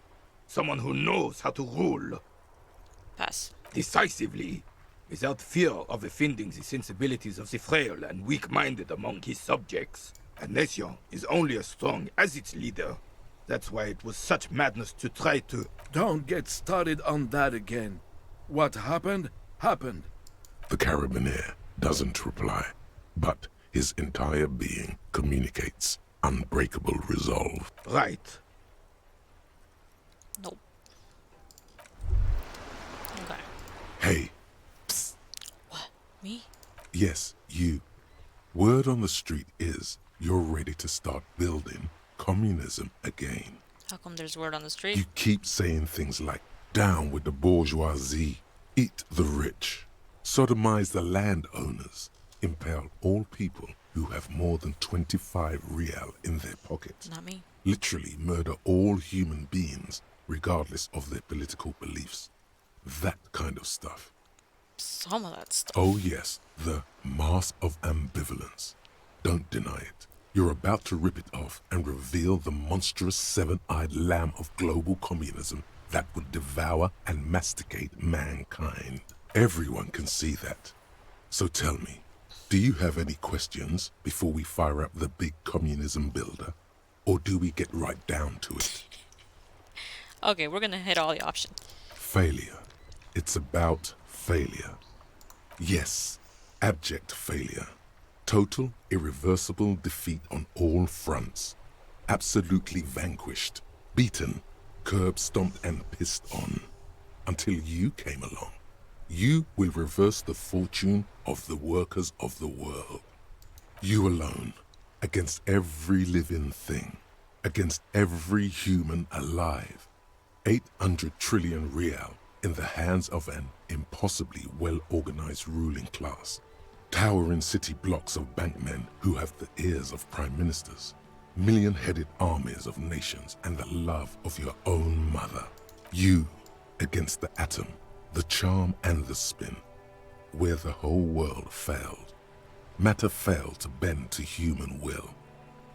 Someone who knows how to rule. Pass. Decisively, without fear of offending the sensibilities of the frail and weak-minded among his subjects. A nation is only as strong as its leader. That's why it was such madness to try to... Don't get started on that again. What happened, happened. The Carabineer doesn't reply, but his entire being communicates unbreakable resolve. Right. Nope. Okay. Hey. Psst. What? Me? Yes, you. Word on the street is you're ready to start building communism again. How come there's word on the street? You keep saying things like, down with the bourgeoisie, eat the rich. Sodomize the landowners. Impale all people who have more than 25 real in their pocket. Not me. Literally murder all human beings, regardless of their political beliefs. That kind of stuff. Some of that stuff. Oh yes, the mask of ambivalence. Don't deny it. You're about to rip it off and reveal the monstrous seven-eyed lamb of global communism that would devour and masticate mankind. Everyone can see that. So tell me, do you have any questions before we fire up the big communism builder? Or do we get right down to it? Okay, we're gonna hit all the options. Failure. It's about failure. Yes, abject failure. Total, irreversible defeat on all fronts. Absolutely vanquished, beaten, curb-stomped and pissed on. Until you came along. You will reverse the fortune of the workers of the world. You alone, against every living thing, against every human alive. 800 trillion real in the hands of an impossibly well-organized ruling class. Towering city blocks of bankmen who have the ears of prime ministers. Million-headed armies of nations and the love of your own mother. You against the atom, the charm and the spin. Where the whole world failed. Matter failed to bend to human will.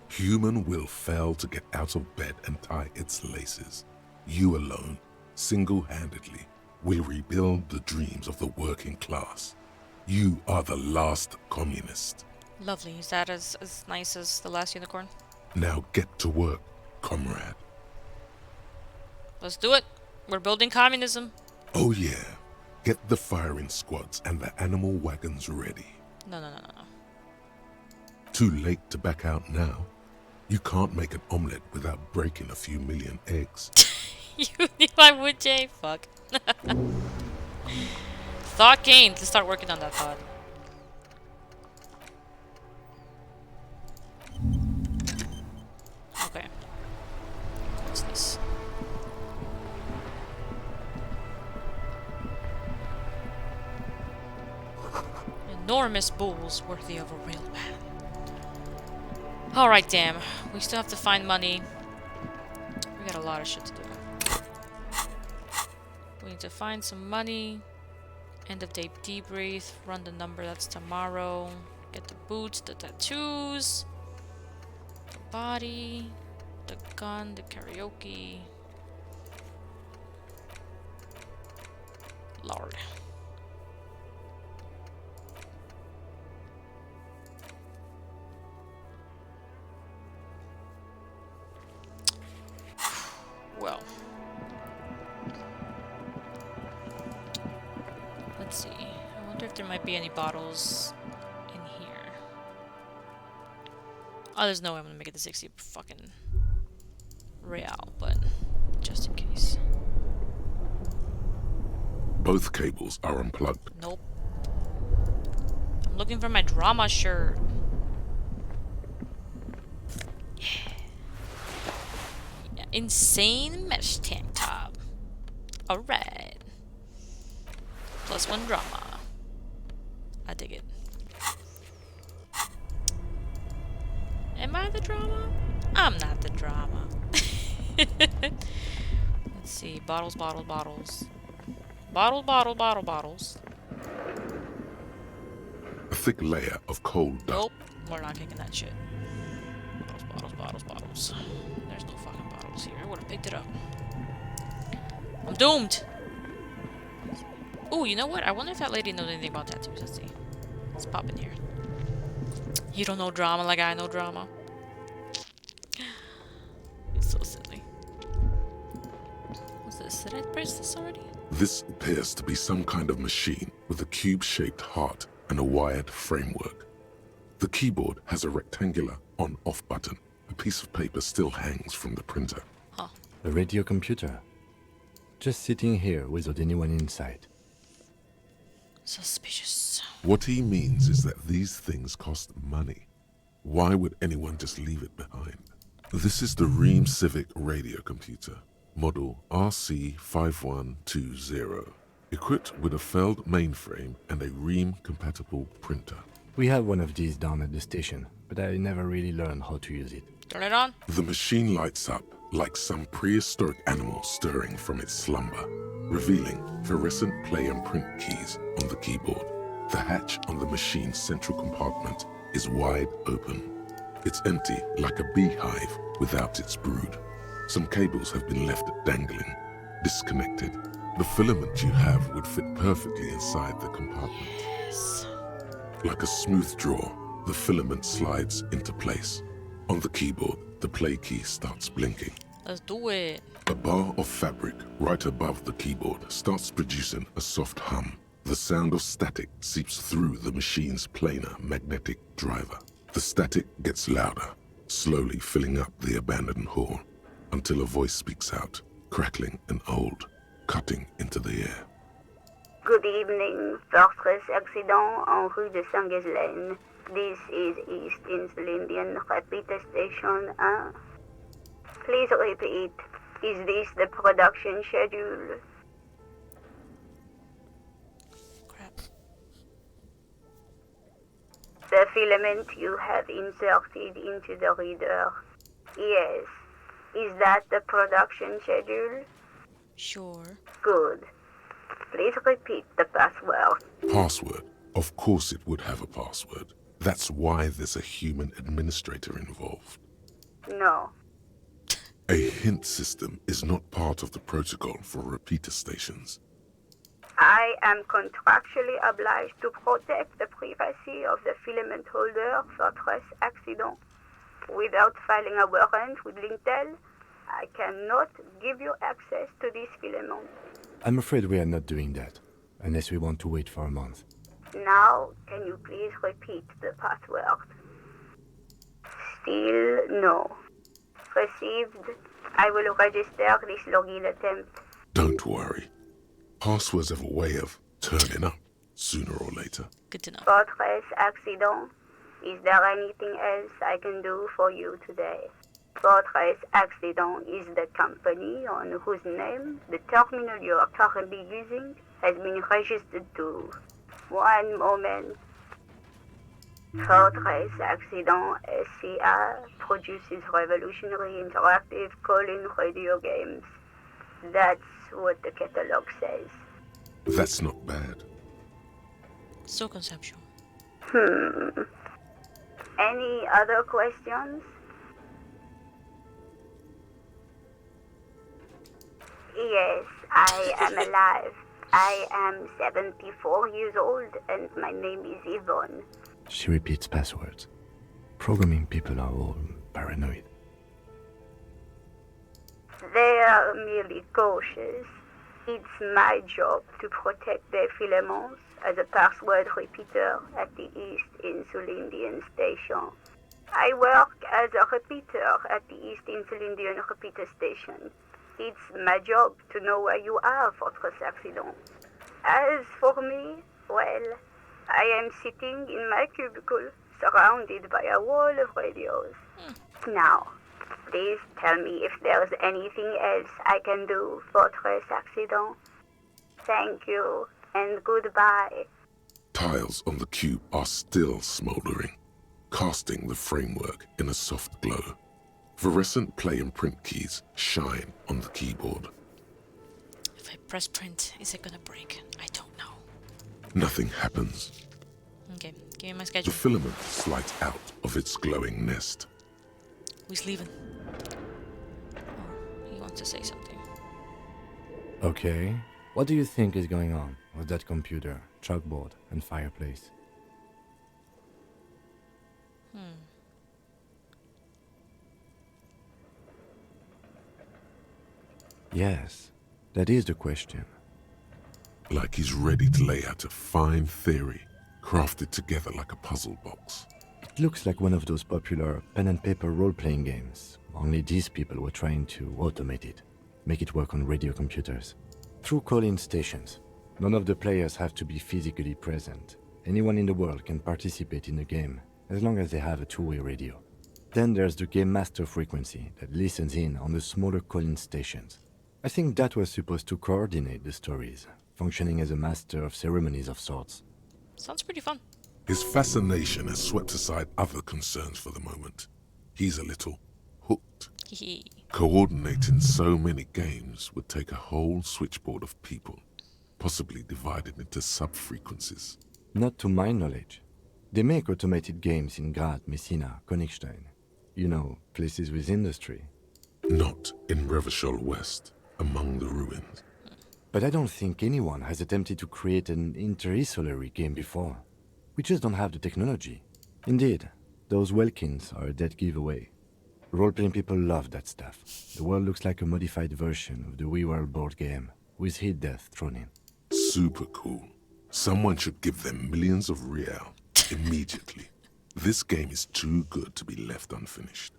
Human will failed to get out of bed and tie its laces. You alone, single-handedly, will rebuild the dreams of the working class. You are the last communist. Lovely. Is that as nice as the last unicorn? Now get to work, comrade. Let's do it. We're building communism. Oh yeah. Get the firing squads and the animal wagons ready. No. Too late to back out now. You can't make an omelette without breaking a few million eggs. You knew I would, Jay. Fuck. Thought gained. Let's start working on that thought. Okay. What's this? Enormous bulls worthy of a real man. Alright, damn. We still have to find money. We got a lot of shit to do. We need to find some money. End of day debrief. Run the number, that's tomorrow. Get the boots, the tattoos. The body. The gun, the karaoke. Lord. Well. Let's see. I wonder if there might be any bottles in here. Oh, there's no way I'm gonna make it to 60 fucking real, but just in case. Both cables are unplugged. Nope. I'm looking for my drama shirt. Yeah. Insane mesh tank top. Alright. +1 drama. I dig it. Am I the drama? I'm not the drama. Let's see. Bottles. Bottles. A thick layer of cold dust. Nope. We're not kicking that shit. Bottles. There's no fucking bottles here. I would have picked it up. I'm doomed. Ooh, you know what? I wonder if that lady knows anything about tattoos. Let's see. Let's pop in here. You don't know drama like I know drama. It's so silly. What's this? Did I press this already? This appears to be some kind of machine with a cube-shaped heart and a wired framework. The keyboard has a rectangular on-off button. A piece of paper still hangs from the printer. Huh. The radio computer. Just sitting here without anyone inside. Suspicious. What he means is that these things cost money. Why would anyone just leave it behind? This is the Ream Civic radio computer, model RC5120. equipped with a Feld mainframe and a Ream-compatible printer. We have one of these down at the station, but I never really learned how to use it. Turn it on. The machine lights up like some prehistoric animal stirring from its slumber, revealing fluorescent play and print keys on the keyboard. The hatch on the machine's central compartment is wide open. It's empty like a beehive without its brood. Some cables have been left dangling, disconnected. The filament you have would fit perfectly inside the compartment. Yes. Like a smooth drawer, the filament slides into place. On the keyboard, the play key starts blinking. Let's do it. A bar of fabric right above the keyboard starts producing a soft hum. The sound of static seeps through the machine's planar magnetic driver. The static gets louder, slowly filling up the abandoned hall, until a voice speaks out, crackling and old, cutting into the air. Good evening, Fortress Accident en rue de Saint-Ghislaine. This is East Insulindian Repeater Station 1. Please repeat, is this the production schedule? Crap. The filament you have inserted into the reader. Yes. Is that the production schedule? Sure. Good. Please repeat the password. Password? Of course it would have a password. That's why there's a human administrator involved. No. A hint system is not part of the protocol for repeater stations. I am contractually obliged to protect the privacy of the filament holder Fortress Accident. Without filing a warrant with Lintel, I cannot give you access to this filament. I'm afraid we are not doing that, unless we want to wait for a month. Now, can you please repeat the password? Still no. Received. I will register this login attempt. Don't worry. Passwords have a way of turning up sooner or later. Good to know. Fortress Accident. Is there anything else I can do for you today? Fortress Accident is the company on whose name the terminal you are currently using has been registered to. One moment. Fortress Accident SCA produces revolutionary interactive call-in radio games. That's what the catalog says. That's not bad. So conceptual. Any other questions? Yes, I am alive. I am 74 years old and my name is Yvonne. She repeats passwords. Programming people are all paranoid. They are merely cautious. It's my job to protect their filaments as a password repeater at the East Insulindian Station. I work as a repeater at the East Insulindian Repeater Station. It's my job to know where you are, Fortress Accident. As for me, well, I am sitting in my cubicle, surrounded by a wall of radios. Now, please tell me if there's anything else I can do, Fortress Accident. Thank you, and goodbye. Tiles on the cube are still smoldering, casting the framework in a soft glow. Fluorescent play and print keys shine on the keyboard. If I press print, is it gonna break? I don't know. Nothing happens. Okay, give me my The schedule. filament slides out of its glowing nest. Who's leaving? Oh, he wants to say something. Okay. What do you think is going on with that computer, chalkboard, and fireplace? Yes, that is the question. Like he's ready to lay out a fine theory, crafted together like a puzzle box. It looks like one of those popular pen and paper role-playing games, only these people were trying to automate it, make it work on radio computers. Through call-in stations, none of the players have to be physically present. Anyone in the world can participate in the game, as long as they have a two-way radio. Then there's the game master frequency that listens in on the smaller call-in stations. I think that was supposed to coordinate the stories, functioning as a master of ceremonies of sorts. Sounds pretty fun. His fascination has swept aside other concerns for the moment. He's a little hooked. Hehe. Coordinating so many games would take a whole switchboard of people, possibly divided into sub-frequencies. Not to my knowledge. They make automated games in Grad, Messina, Königstein. You know, places with industry. Not in Revachol West, among the ruins. But I don't think anyone has attempted to create an interisolary game before. We just don't have the technology. Indeed, those Welkins are a dead giveaway. Role-playing people love that stuff. The world looks like a modified version of the WeWorld board game, with hit death thrown in. Super cool. Someone should give them millions of real immediately. This game is too good to be left unfinished.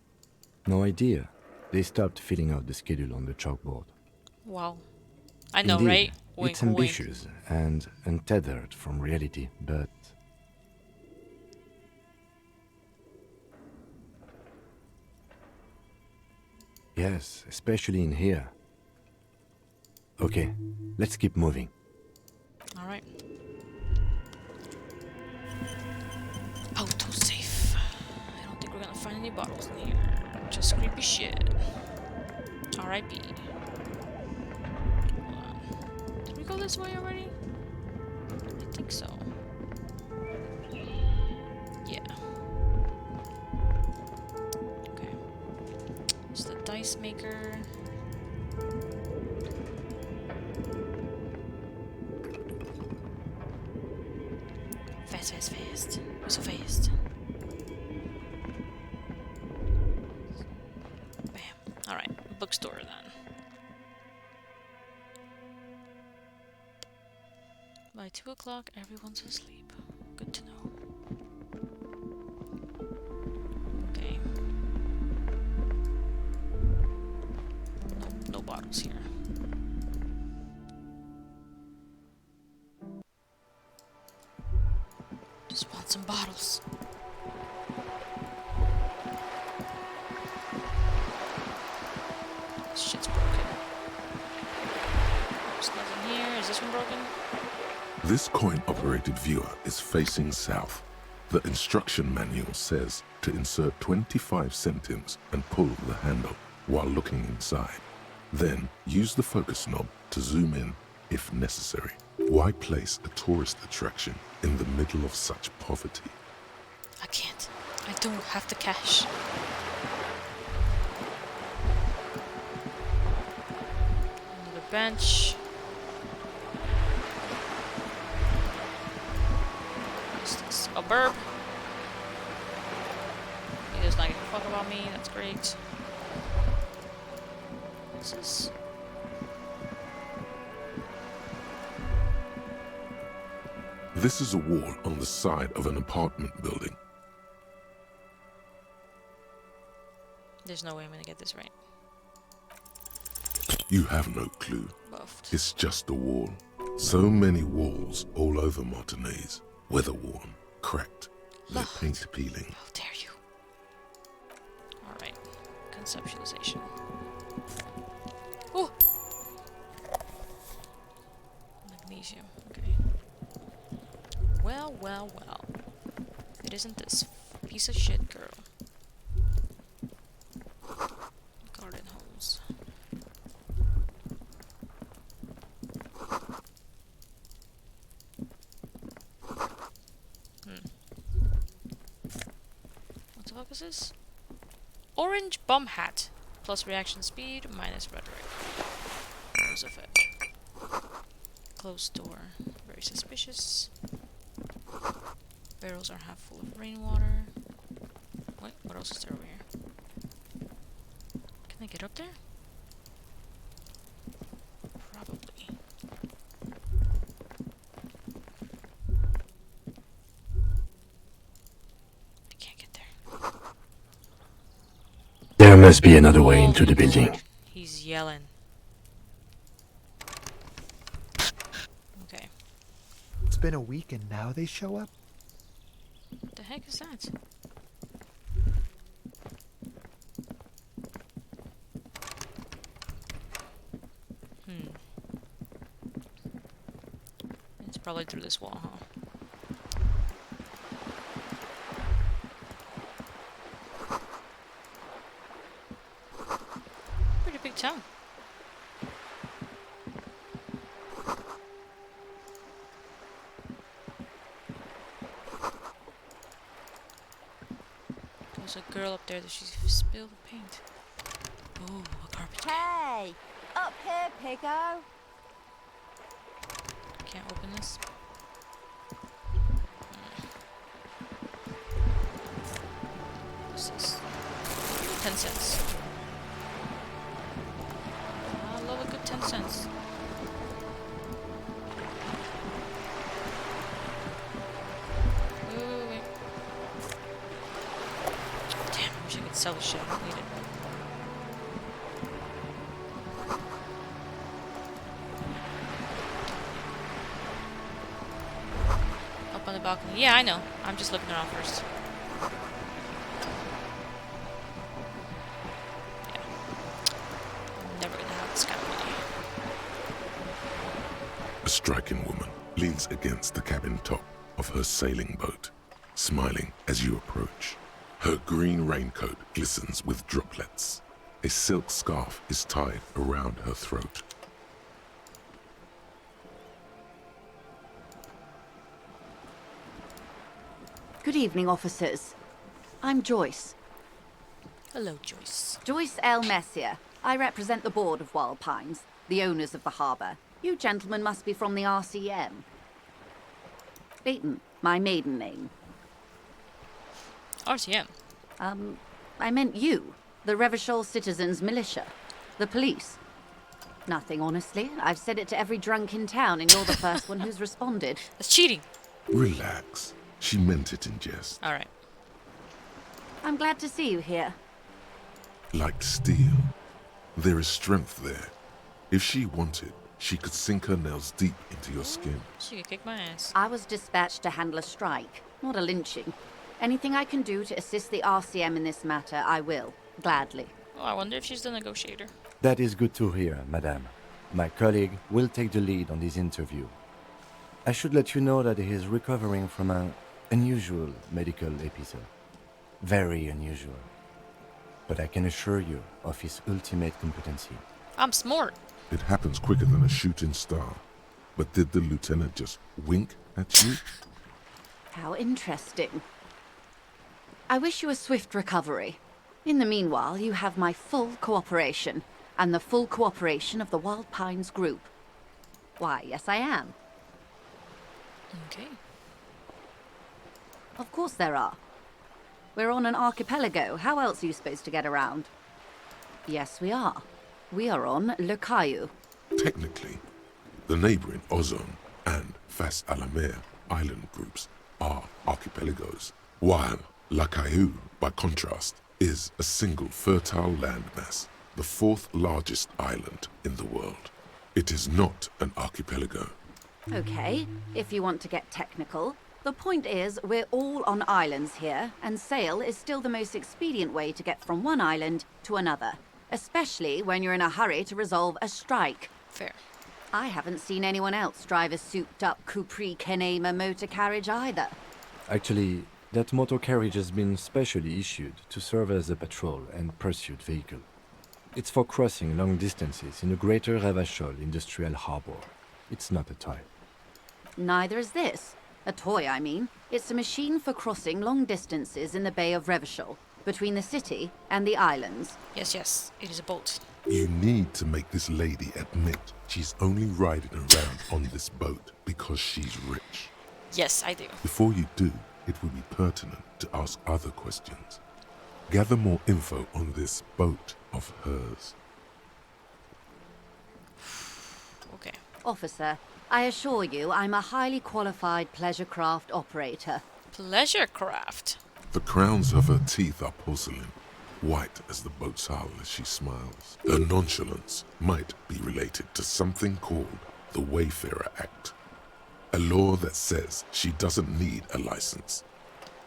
No idea. They stopped filling out the schedule on the chalkboard. Wow. I know, Indeed, right? Wink, it's wink. ambitious and untethered from reality, but... Yes, especially in here. Okay, let's keep moving. All right. Autosave. I don't think we're gonna find any bottles in here. Just creepy shit. R.I.P. Hold on. Did we go this way already? I think so. Yeah. Okay. It's the dice maker. Fast, fast, fast. We're so fast. Bam. Alright, bookstore then. By 2 o'clock, everyone's asleep. Good to know. Okay. No bottles here. Just want some bottles. This shit's broken. There's nothing here. Is this one broken? This coin-operated viewer is facing south. The instruction manual says to insert 25 centimes and pull the handle while looking inside. Then use the focus knob to zoom in if necessary. Why place a tourist attraction in the middle of such poverty? I can't. I don't have the cash. Another bench. What's this? A burp. He does not give a fuck about me. That's great. What's this? This is a wall on the side of an apartment building. There's no way I'm gonna get this right. You have no clue. Buffed. It's just a wall. So many walls all over Martinaise. Weather-worn, cracked, their paint peeling. How dare you? Alright. Conceptualization. Oh! Magnesium. Okay. Well, well, well. It isn't this piece of shit girl. Garden hose. What the fuck is this? Orange bum hat. Plus reaction speed, minus rhetoric. Rose effect. Closed door. Very suspicious. Barrels are half full of rainwater. Wait, what else is there over here? Can I get up there? Probably. I can't get there. There must be another way into the building. He's yelling. Okay. It's been a week and now they show up? What the heck is that? crawling through this wall, huh? Pretty big town. There's a girl up there that she spilled the paint. Oh, a carpet. Hey! Up here, Piggo! Can't open this. What's this? 10 cents. I love a good 10 cents. Wait. Damn, I wish I could sell this shit. I don't need it. Up on the balcony. Yeah, I know. I'm just looking around first. Never gonna have this kind of money. A striking woman leans against the cabin top of her sailing boat, smiling as you approach. Her green raincoat glistens with droplets. A silk scarf is tied around her throat. Good evening, officers. I'm Joyce. Hello, Joyce. Joyce L. Messier. I represent the board of Wild Pines, the owners of the harbour. You gentlemen must be from the RCM. Beaton, my maiden name. RCM? I meant you, the Revachol Citizens Militia. The police. Nothing, honestly. I've said it to every drunk in town, and you're the first one who's responded. That's cheating. Relax. She meant it in jest. Alright. I'm glad to see you here. Like steel. There is strength there. If she wanted, she could sink her nails deep into your skin. She could kick my ass. I was dispatched to handle a strike, not a lynching. Anything I can do to assist the RCM in this matter, I will. Gladly. Oh, I wonder if she's the negotiator. That is good to hear, madame. My colleague will take the lead on this interview. I should let you know that he is recovering from an unusual medical episode. Very unusual. But I can assure you of his ultimate competency. I'm smart. It happens quicker than a shooting star. But did the lieutenant just wink at you? How interesting. I wish you a swift recovery. In the meanwhile, you have my full cooperation, and the full cooperation of the Wild Pines group. Why, yes I am. Okay. Of course there are. We're on an archipelago. How else are you supposed to get around? Yes, we are. We are on Le Caillou. Technically, the neighboring Ozone and Fas Alamer island groups are archipelagos, while La Caillou, by contrast, is a single fertile landmass, the fourth largest island in the world. It is not an archipelago. Okay, if you want to get technical. The point is, we're all on islands here, and sail is still the most expedient way to get from one island to another, especially when you're in a hurry to resolve a strike. Fair. I haven't seen anyone else drive a souped-up Capri Kenema motor carriage either. Actually, that motor carriage has been specially issued to serve as a patrol and pursuit vehicle. It's for crossing long distances in the greater Revachol industrial harbor. It's not a toy. Neither is this. A toy, I mean. It's a machine for crossing long distances in the Bay of Revachol, between the city and the islands. Yes, it is a boat. You need to make this lady admit she's only riding around on this boat because she's rich. Yes, I do. Before you do, it would be pertinent to ask other questions. Gather more info on this boat of hers. Okay. Officer, I assure you I'm a highly qualified pleasure craft operator. Pleasure craft? The crowns of her teeth are porcelain, white as the boat's hull as she smiles. Her nonchalance might be related to something called the Wayfarer Act, a law that says she doesn't need a license.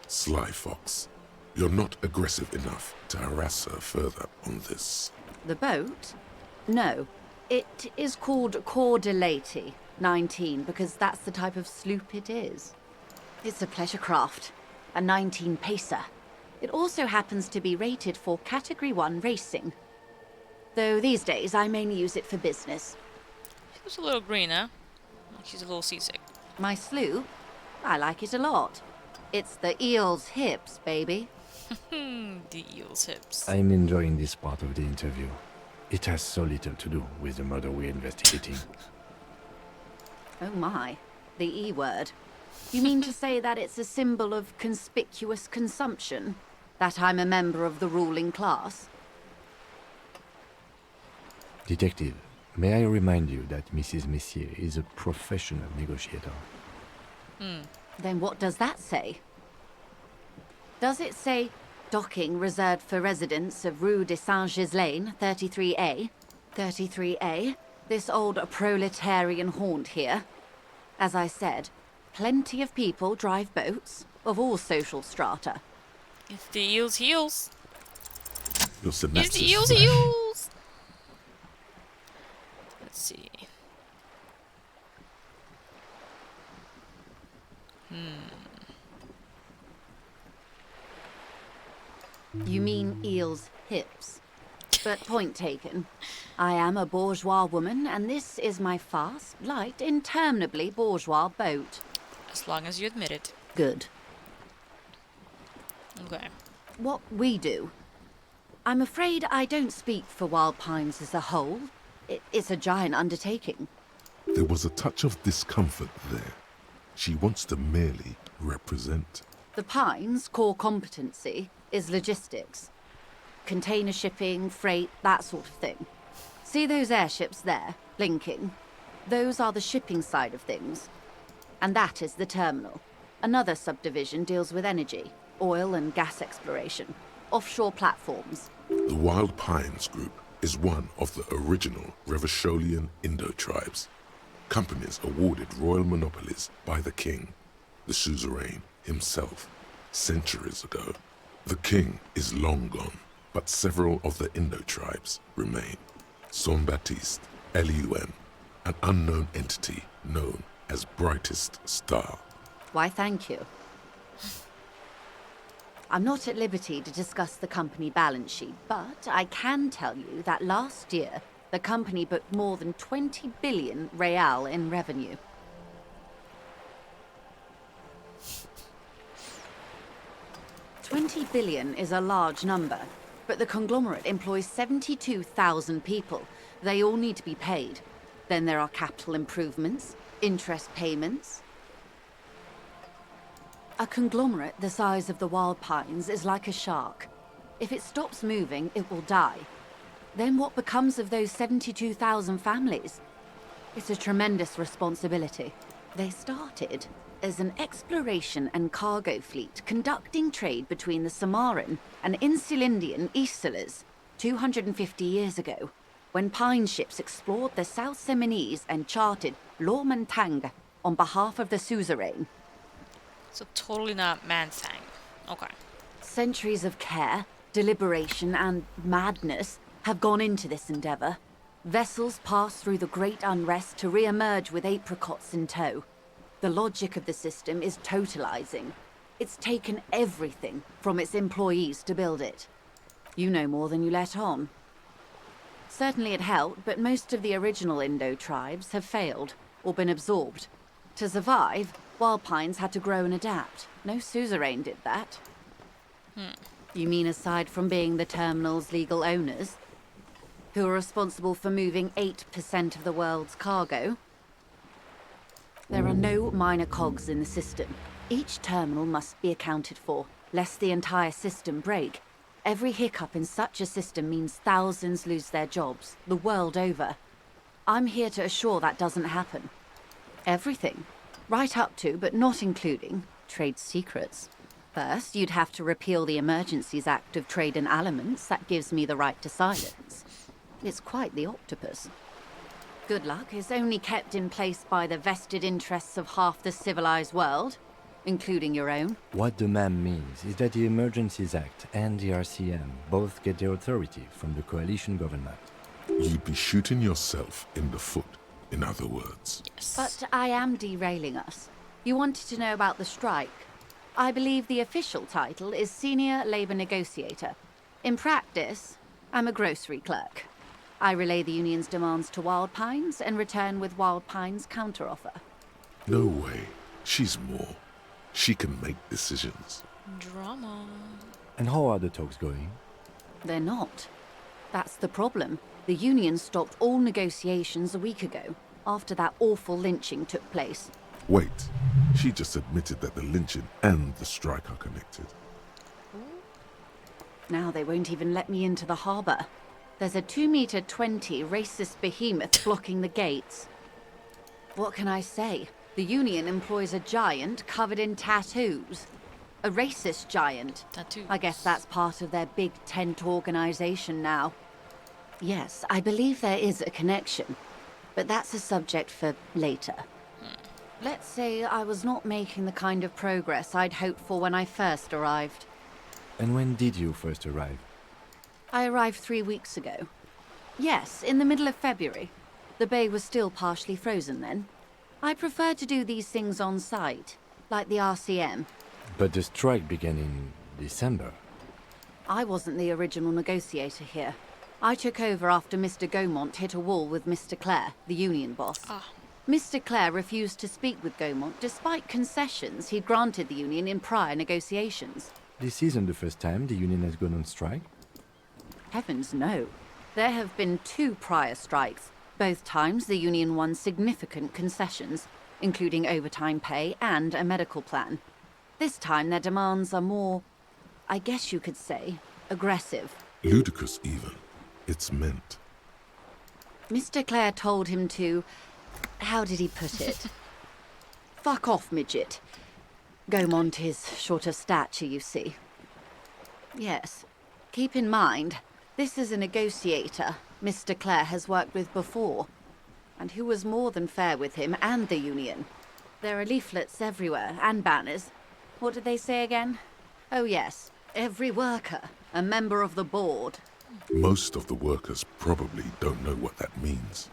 Sly fox, you're not aggressive enough to harass her further on this. The boat? No. It is called Cordelati 19 because that's the type of sloop it is. It's a pleasure craft, a 19 pacer. It also happens to be rated for Category 1 racing. Though these days I mainly use it for business. She's a little green, huh? She's a little seasick. My sloop? I like it a lot. It's the eel's hips, baby. The eel's hips. I'm enjoying this part of the interview. It has so little to do with the murder we're investigating. Oh my, the E word. You mean to say that it's a symbol of conspicuous consumption? That I'm a member of the ruling class? Detective, may I remind you that Mrs. Messier is a professional negotiator? Then what does that say? Does it say docking reserved for residents of Rue de Saint-Ghislain, 33A? 33A? This old proletarian haunt here? As I said, plenty of people drive boats, of all social strata. It's the eel's heels. It's It's the eel's heels. Let's see. You mean eel's hips. But point taken. I am a bourgeois woman, and this is my fast, light, interminably bourgeois boat. As long as you admit it. Good. Okay. What we do. I'm afraid I don't speak for Wild Pines as a whole. It's a giant undertaking. There was a touch of discomfort there. She wants to merely represent. The Pines' core competency is logistics. Container shipping, freight, that sort of thing. See those airships there, blinking? Those are the shipping side of things. And that is the terminal. Another subdivision deals with energy, oil and gas exploration, offshore platforms. The Wild Pines Group is one of the original Revacholian Indo-tribes. Companies awarded royal monopolies by the king, the suzerain himself, centuries ago. The king is long gone, but several of the Indo-tribes remain. Saint-Baptiste, LUN, an unknown entity known as Brightest Star. Why, thank you. I'm not at liberty to discuss the company balance sheet, but I can tell you that last year, the company booked more than 20 billion real in revenue. $20 billion is a large number, but the conglomerate employs 72,000 people. They all need to be paid. Then there are capital improvements, interest payments. A conglomerate the size of the Wild Pines is like a shark. If it stops moving, it will die. Then what becomes of those 72,000 families? It's a tremendous responsibility. They started as an exploration and cargo fleet conducting trade between the Samaran and Insulindian Isolas 250 years ago, when pine ships explored the South Seminese and charted Lomantang on behalf of the suzerain. So totally not man-thang. Okay. Centuries of care, deliberation, and madness have gone into this endeavor. Vessels pass through the great unrest to re-emerge with apricots in tow. The logic of the system is totalizing. It's taken everything from its employees to build it. You know more than you let on. Certainly it helped, but most of the original Indo tribes have failed or been absorbed. To survive, Wild Pines had to grow and adapt. No suzerain did that. You mean aside from being the terminal's legal owners, who are responsible for moving 8% of the world's cargo? There are no minor cogs in the system. Each terminal must be accounted for, lest the entire system break. Every hiccup in such a system means thousands lose their jobs, the world over. I'm here to assure that doesn't happen. Everything. Right up to, but not including, trade secrets. First, you'd have to repeal the Emergencies Act of Trade in Aliments that gives me the right to silence. It's quite the octopus. Good luck is only kept in place by the vested interests of half the civilized world, including your own. What the ma'am means is that the Emergencies Act and the RCM both get their authority from the coalition government. You'd be shooting yourself in the foot, in other words. But I am derailing us. You wanted to know about the strike. I believe the official title is Senior Labor Negotiator. In practice, I'm a grocery clerk. I relay the union's demands to Wild Pines and return with Wild Pines' counteroffer. No way. She's more. She can make decisions. Drama. And how are the talks going? They're not. That's the problem. The union stopped all negotiations a week ago, after that awful lynching took place. Wait. She just admitted that the lynching and the strike are connected. Now they won't even let me into the harbour. There's a 2-meter 20 racist behemoth blocking the gates. What can I say? The union employs a giant covered in tattoos. A racist giant. Tattoos. I guess that's part of their big tent organisation now. Yes, I believe there is a connection, but that's a subject for later. Let's say I was not making the kind of progress I'd hoped for when I first arrived. And when did you first arrive? I arrived 3 weeks ago. Yes, in the middle of February. The bay was still partially frozen then. I prefer to do these things on site, like the RCM. But the strike began in December. I wasn't the original negotiator here. I took over after Mr. Gaumont hit a wall with Mr. Clare, the union boss. Mr. Clare refused to speak with Gaumont despite concessions he'd granted the union in prior negotiations. This isn't the first time the union has gone on strike? Heavens no. There have been 2 prior strikes. Both times the union won significant concessions, including overtime pay and a medical plan. This time their demands are more, I guess you could say, aggressive. Ludicrous even. It's meant. Mr. Clare told him to... how did he put it? Fuck off, midget. Gaumont is short of stature, you see. Yes. Keep in mind, this is a negotiator Mr. Clare has worked with before, and who was more than fair with him and the union. There are leaflets everywhere, and banners. What did they say again? Oh yes, every worker, a member of the board. Most of the workers probably don't know what that means.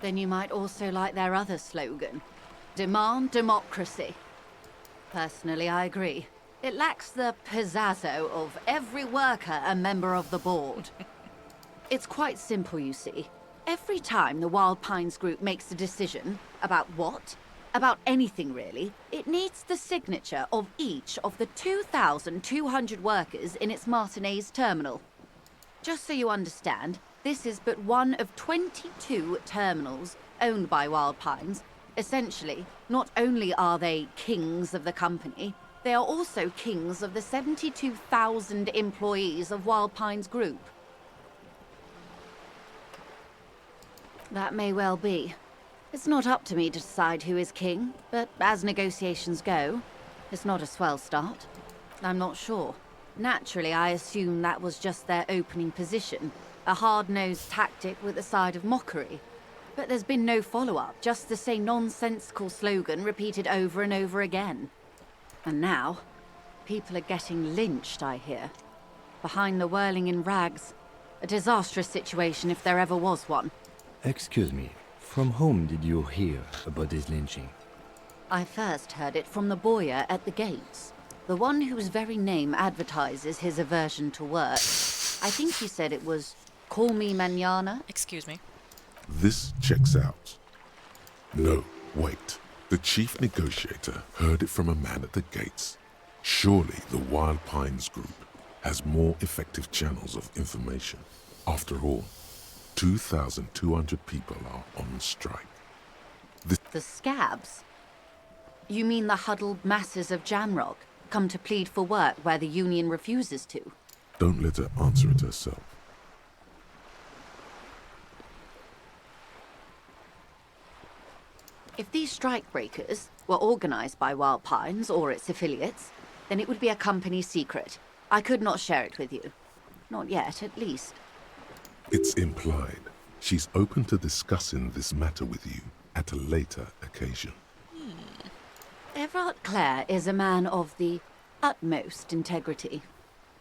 Then you might also like their other slogan, Demand Democracy. Personally, I agree. It lacks the pizzazzo of every worker a member of the board. It's quite simple, you see. Every time the Wild Pines group makes a decision about what? About anything really, it needs the signature of each of the 2,200 workers in its Martinez terminal. Just so you understand, this is but one of 22 terminals owned by Wild Pines. Essentially, not only are they kings of the company, they are also kings of the 72,000 employees of Wild Pines Group. That may well be. It's not up to me to decide who is king, but as negotiations go, it's not a swell start. I'm not sure. Naturally, I assume that was just their opening position, a hard-nosed tactic with a side of mockery. But there's been no follow-up, just the same nonsensical slogan repeated over and over again. And now, people are getting lynched, I hear. Behind the whirling in rags. A disastrous situation if there ever was one. Excuse me, from whom did you hear about this lynching? I first heard it from the bowyer at the gates. The one whose very name advertises his aversion to work. I think he said it was, "Call me mañana." Excuse me. This checks out. No, wait. The chief negotiator heard it from a man at the gates. Surely the Wild Pines Group has more effective channels of information. After all, 2,200 people are on strike. The scabs? You mean the huddled masses of Jamrock, come to plead for work where the union refuses to? Don't let her answer it herself. If these strikebreakers were organized by Wild Pines or its affiliates, then it would be a company secret. I could not share it with you. Not yet, at least. It's implied. She's open to discussing this matter with you at a later occasion. Everard Clare is a man of the utmost integrity.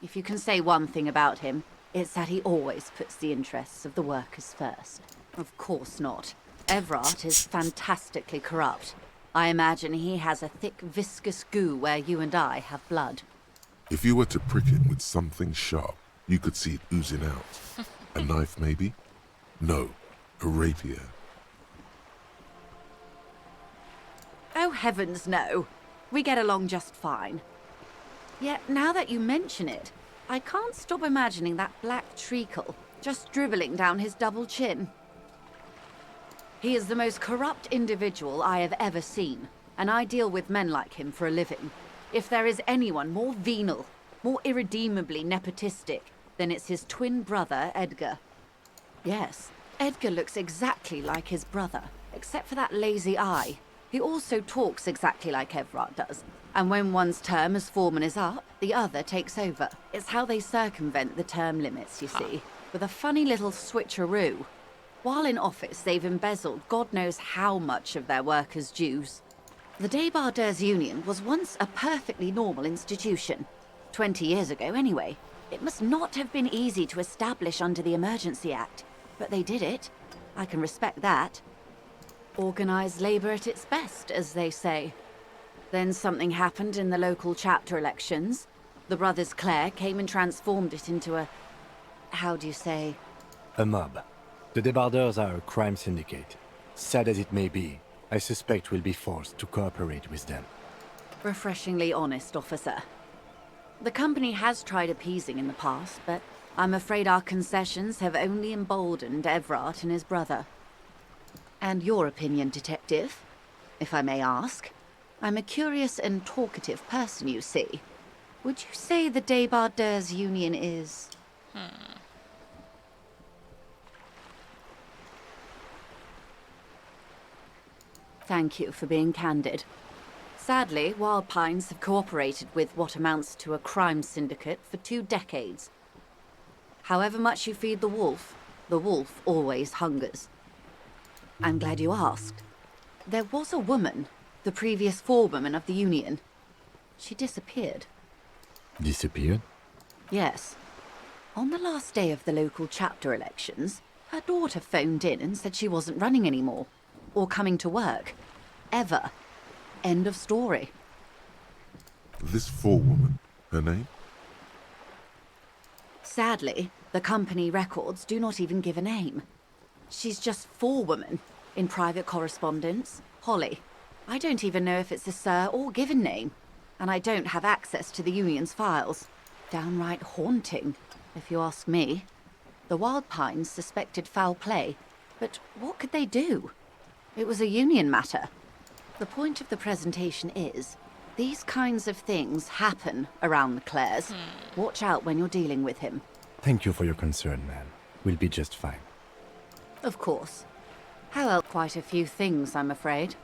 If you can say one thing about him, it's that he always puts the interests of the workers first. Of course not. Everard is fantastically corrupt. I imagine he has a thick, viscous goo where you and I have blood. If you were to prick him with something sharp, you could see it oozing out. A knife, maybe? No, a rapier. Oh, heavens no. We get along just fine. Yet, now that you mention it, I can't stop imagining that black treacle just dribbling down his double chin. He is the most corrupt individual I have ever seen, and I deal with men like him for a living. If there is anyone more venal, more irredeemably nepotistic, then it's his twin brother, Edgar. Yes, Edgar looks exactly like his brother, except for that lazy eye. He also talks exactly like Everard does, and when one's term as foreman is up, the other takes over. It's how they circumvent the term limits, you see, with a funny little switcheroo. While in office, they've embezzled God knows how much of their workers' dues. The Débardeurs Union was once a perfectly normal institution. 20 years ago, anyway. It must not have been easy to establish under the Emergency Act, but they did it. I can respect that. Organised labour at its best, as they say. Then something happened in the local chapter elections. The brothers Clare came and transformed it into a... how do you say? A mob. The Débardeurs are a crime syndicate. Sad as it may be, I suspect we'll be forced to cooperate with them. Refreshingly honest, officer. The company has tried appeasing in the past, but I'm afraid our concessions have only emboldened Everard and his brother. And your opinion, detective, if I may ask? I'm a curious and talkative person, you see. Would you say the Débardeurs Union is... Thank you for being candid. Sadly, Wild Pines have cooperated with what amounts to a crime syndicate for 2 decades. However much you feed the wolf always hungers. I'm glad you asked. There was a woman, the previous forewoman of the Union. She disappeared. Disappeared? Yes. On the last day of the local chapter elections, her daughter phoned in and said she wasn't running anymore. Or coming to work. Ever. End of story. This forewoman, her name? Sadly, the company records do not even give a name. She's just forewoman in private correspondence, Holly. I don't even know if it's a sir or given name, and I don't have access to the Union's files. Downright haunting, if you ask me. The Wild Pines suspected foul play, but what could they do? It was a Union matter. The point of the presentation is, these kinds of things happen around the Clares. Watch out when you're dealing with him. Thank you for your concern, ma'am. We'll be just fine. Of course. How else? Quite a few things, I'm afraid.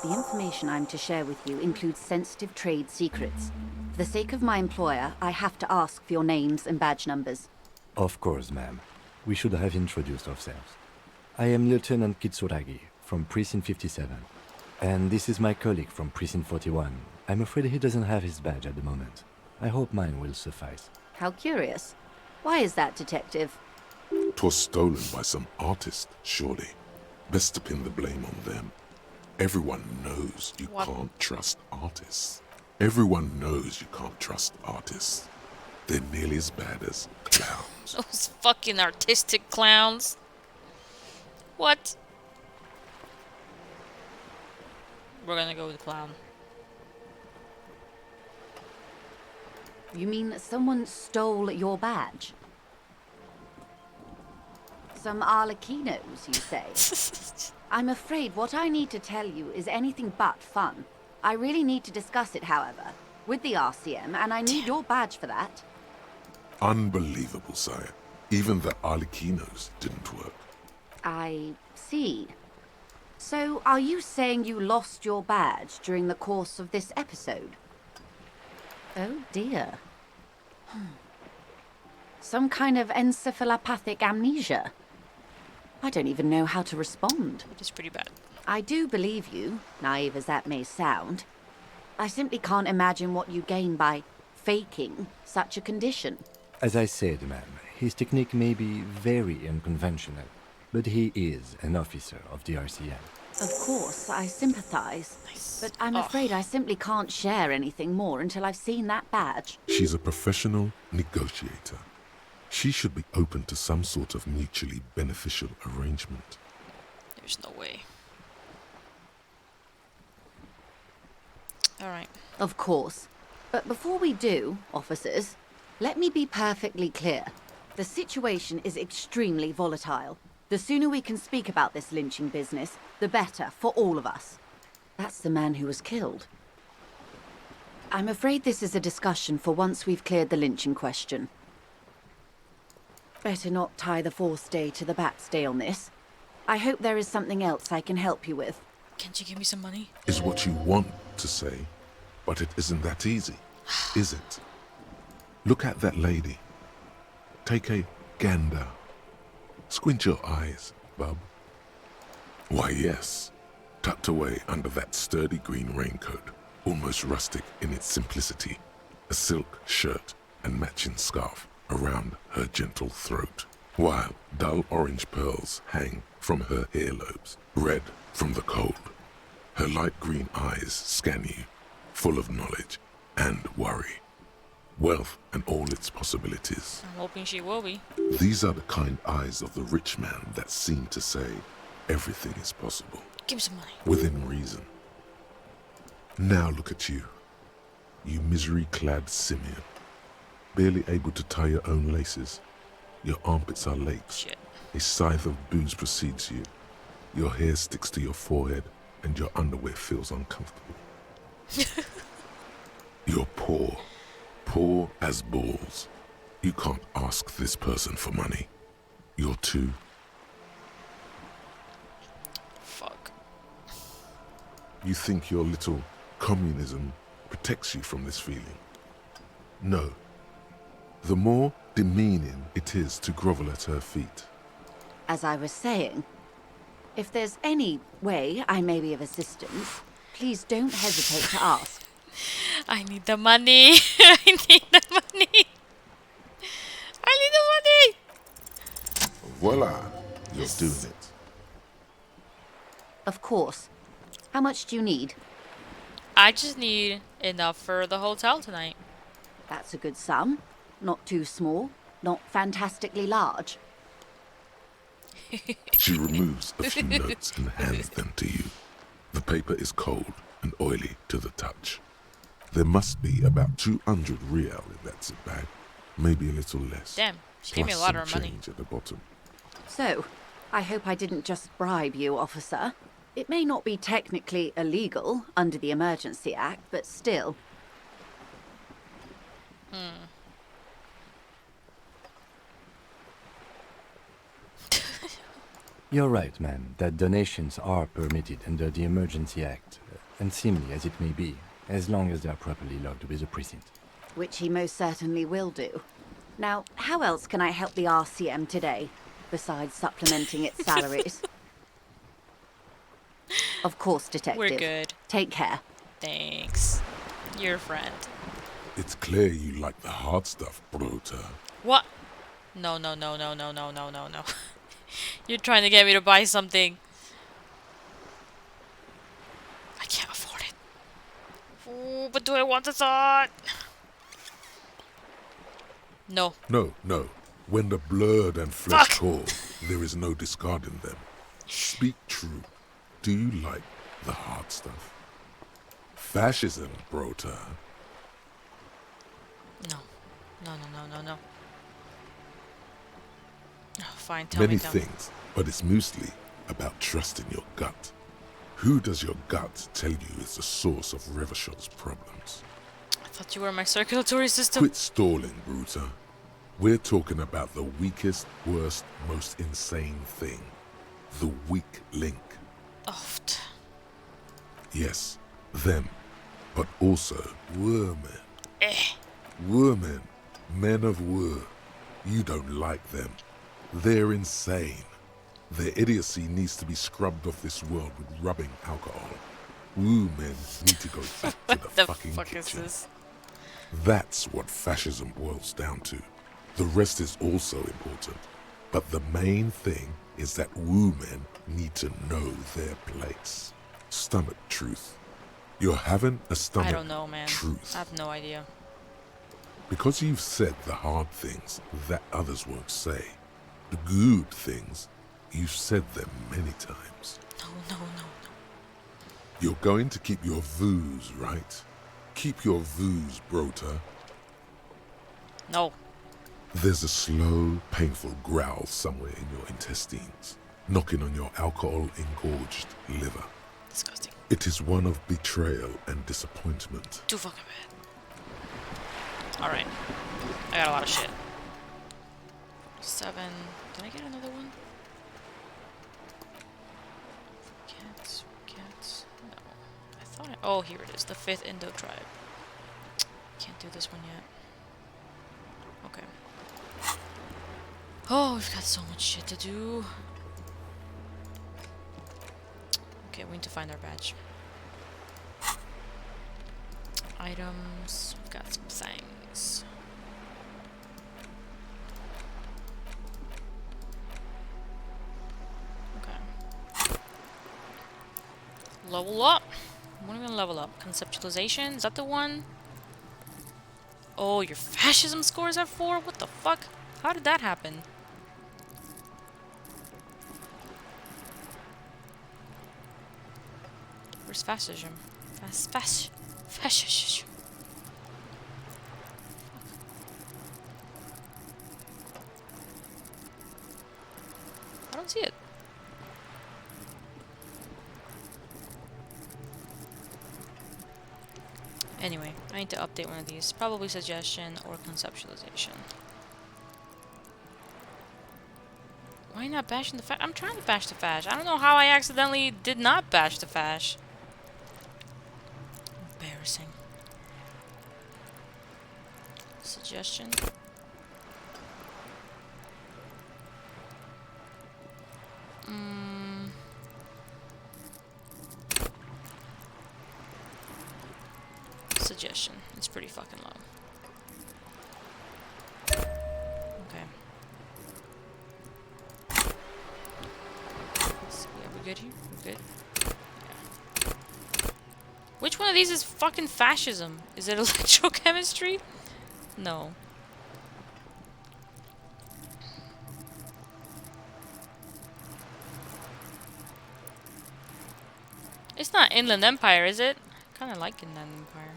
The information I'm to share with you includes sensitive trade secrets. For the sake of my employer, I have to ask for your names and badge numbers. Of course, ma'am. We should have introduced ourselves. I am Lieutenant Kitsuragi, from Precinct 57. And this is my colleague from Precinct 41. I'm afraid he doesn't have his badge at the moment. I hope mine will suffice. How curious. Why is that, Detective? 'Twas stolen by some artist, surely. Best to pin the blame on them. Everyone knows you can't trust artists. Everyone knows you can't trust artists. They're nearly as bad as clowns. Those fucking artistic clowns. What? We're gonna go with the clown. You mean someone stole your badge? Some Arlequinos, you say? I'm afraid what I need to tell you is anything but fun. I really need to discuss it, however, with the RCM, and I need your badge for that. Unbelievable, sire. Even the Arlequinos didn't work. I see. So, are you saying you lost your badge during the course of this episode? Oh dear. Some kind of encephalopathic amnesia. I don't even know how to respond. Which is pretty bad. I do believe you, naive as that may sound. I simply can't imagine what you gain by faking such a condition. As I said, ma'am, his technique may be very unconventional, but he is an officer of the RCM. Of course, I sympathize. But I'm afraid I simply can't share anything more until I've seen that badge. She's a professional negotiator. She should be open to some sort of mutually beneficial arrangement. There's no way. Alright. Of course. But before we do, officers, let me be perfectly clear. The situation is extremely volatile. The sooner we can speak about this lynching business, the better for all of us. That's the man who was killed. I'm afraid this is a discussion for once we've cleared the lynching question. Better not tie the fourth day to the bat's day on this. I hope there is something else I can help you with. Can't you give me some money? Is what you want to say, but it isn't that easy, is it? Look at that lady. Take a gander. Squint your eyes, bub. Why, yes. Tucked away under that sturdy green raincoat, almost rustic in its simplicity, a silk shirt and matching scarf around her gentle throat, while dull orange pearls hang from her earlobes, red from the cold. Her light green eyes scan you, full of knowledge and worry. Wealth and all its possibilities. I'm hoping she will be. These are the kind eyes of the rich man that seem to say everything is possible. Give me some money. Within reason. Now look at you. You misery-clad simian. Barely able to tie your own laces. Your armpits are lakes. Shit. A scythe of booze precedes you. Your hair sticks to your forehead and your underwear feels uncomfortable. You're poor. Poor as balls. You can't ask this person for money. You're too... Fuck. You think your little communism protects you from this feeling? No. The more demeaning it is to grovel at her feet. As I was saying, if there's any way I may be of assistance, please don't hesitate to ask. I need the money. I need the money. I need the money. Voila. You're doing it. Of course. How much do you need? I just need enough for the hotel tonight. That's a good sum. Not too small, not fantastically large. She removes a few notes and hands them to you. The paper is cold and oily to the touch. There must be about 200 real in that zip bag, maybe a little less. Damn, she gave me a lot of some money. change at the bottom. So, I hope I didn't just bribe you, officer. It may not be technically illegal under the Emergency Act, but still. You're right, ma'am, that donations are permitted under the Emergency Act, unseemly as it may be, as long as they are properly logged with the precinct. Which he most certainly will do. Now, how else can I help the RCM today, besides supplementing its salaries? Of course, Detective. We're good. Take care. Thanks. You're a friend. It's clear you like the hard stuff, Bruta. What? No, no, no, no, no, no, no, no, no. You're trying to get me to buy something. I can't afford it. Ooh, but do I want the thought? No. No, no. When the blood and flesh call, there is no discarding them. Speak true. Do you like the hard stuff? Fascism, Brota. No. No, no, no, no, no. Oh, fine, tell Many me. things, but it's mostly about trusting your gut. Who does your gut tell you is the source of Revachol's problems? I thought you were my circulatory system. Quit stalling, Bruta. We're talking about the weakest, worst, most insane thing. The weak link. Oft. Yes, them. But also women. Eh. Women. Men of war. You don't like them. They're insane. Their idiocy needs to be scrubbed off this world with rubbing alcohol. Women need to go back to the fucking fuck is kitchen. this? That's what fascism boils down to. The rest is also important. But the main thing is that woo men need to know their place. Stomach truth. You're having a stomach I don't know, man. truth. I have no idea. Because you've said the hard things that others won't say. The good things, you've said them many times. No. You're going to keep your voos, right? Keep your voos, brota. No. There's a slow, painful growl somewhere in your intestines, knocking on your alcohol-engorged liver. Disgusting. It is one of betrayal and disappointment. Too fucking bad. Alright. I got a lot of shit. 7. Did I get another one? Cats. No. I thought oh, here it is. The 5th Indo tribe. Can't do this one yet. Okay. Oh, we've got so much shit to do. Okay, we need to find our badge. Items. We've got some things. Okay. Level up. What are we gonna level up? Conceptualization? Is that the one? Oh, your fascism scores at 4? What the fuck? How did that happen? Where's fascism? Fascism. I don't see it. Anyway, I need to update one of these. Probably suggestion or conceptualization. Why not bashing the fash? I'm trying to bash the fash. I don't know how I accidentally did not bash the fash. Embarrassing. Suggestion. Suggestion. It's pretty fucking low. Okay. So, yeah, we good here? We good? Yeah. Which one of these is fucking fascism? Is it electrochemistry? No. It's not Inland Empire, is it? I kinda like Inland Empire.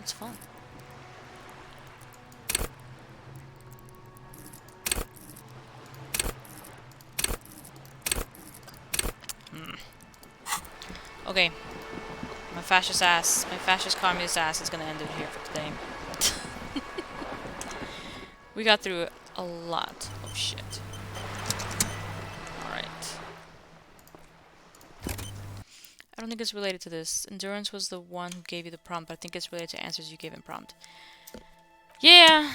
It's fun. Okay. My fascist communist ass is gonna end it here for today. We got through a lot of shit. Alright. I don't think it's related to this. Endurance was the one who gave you the prompt, but I think it's related to answers you gave in prompt. Yeah.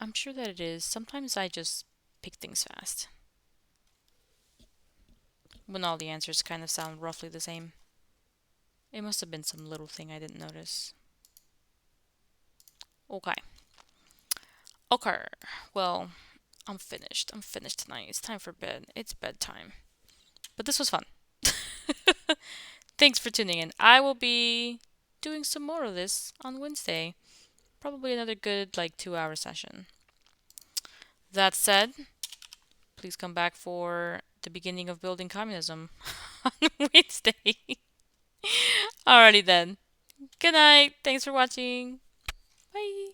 I'm sure that it is. Sometimes I just pick things fast. When all the answers kind of sound roughly the same. It must have been some little thing I didn't notice. Okay. Okay. Well, I'm finished. I'm finished tonight. It's time for bed. It's bedtime. But this was fun. Thanks for tuning in. I will be doing some more of this on Wednesday. Probably another good, 2-hour session. That said, please come back for the beginning of building communism on Wednesday. Alrighty then. Good night. Thanks for watching. Bye.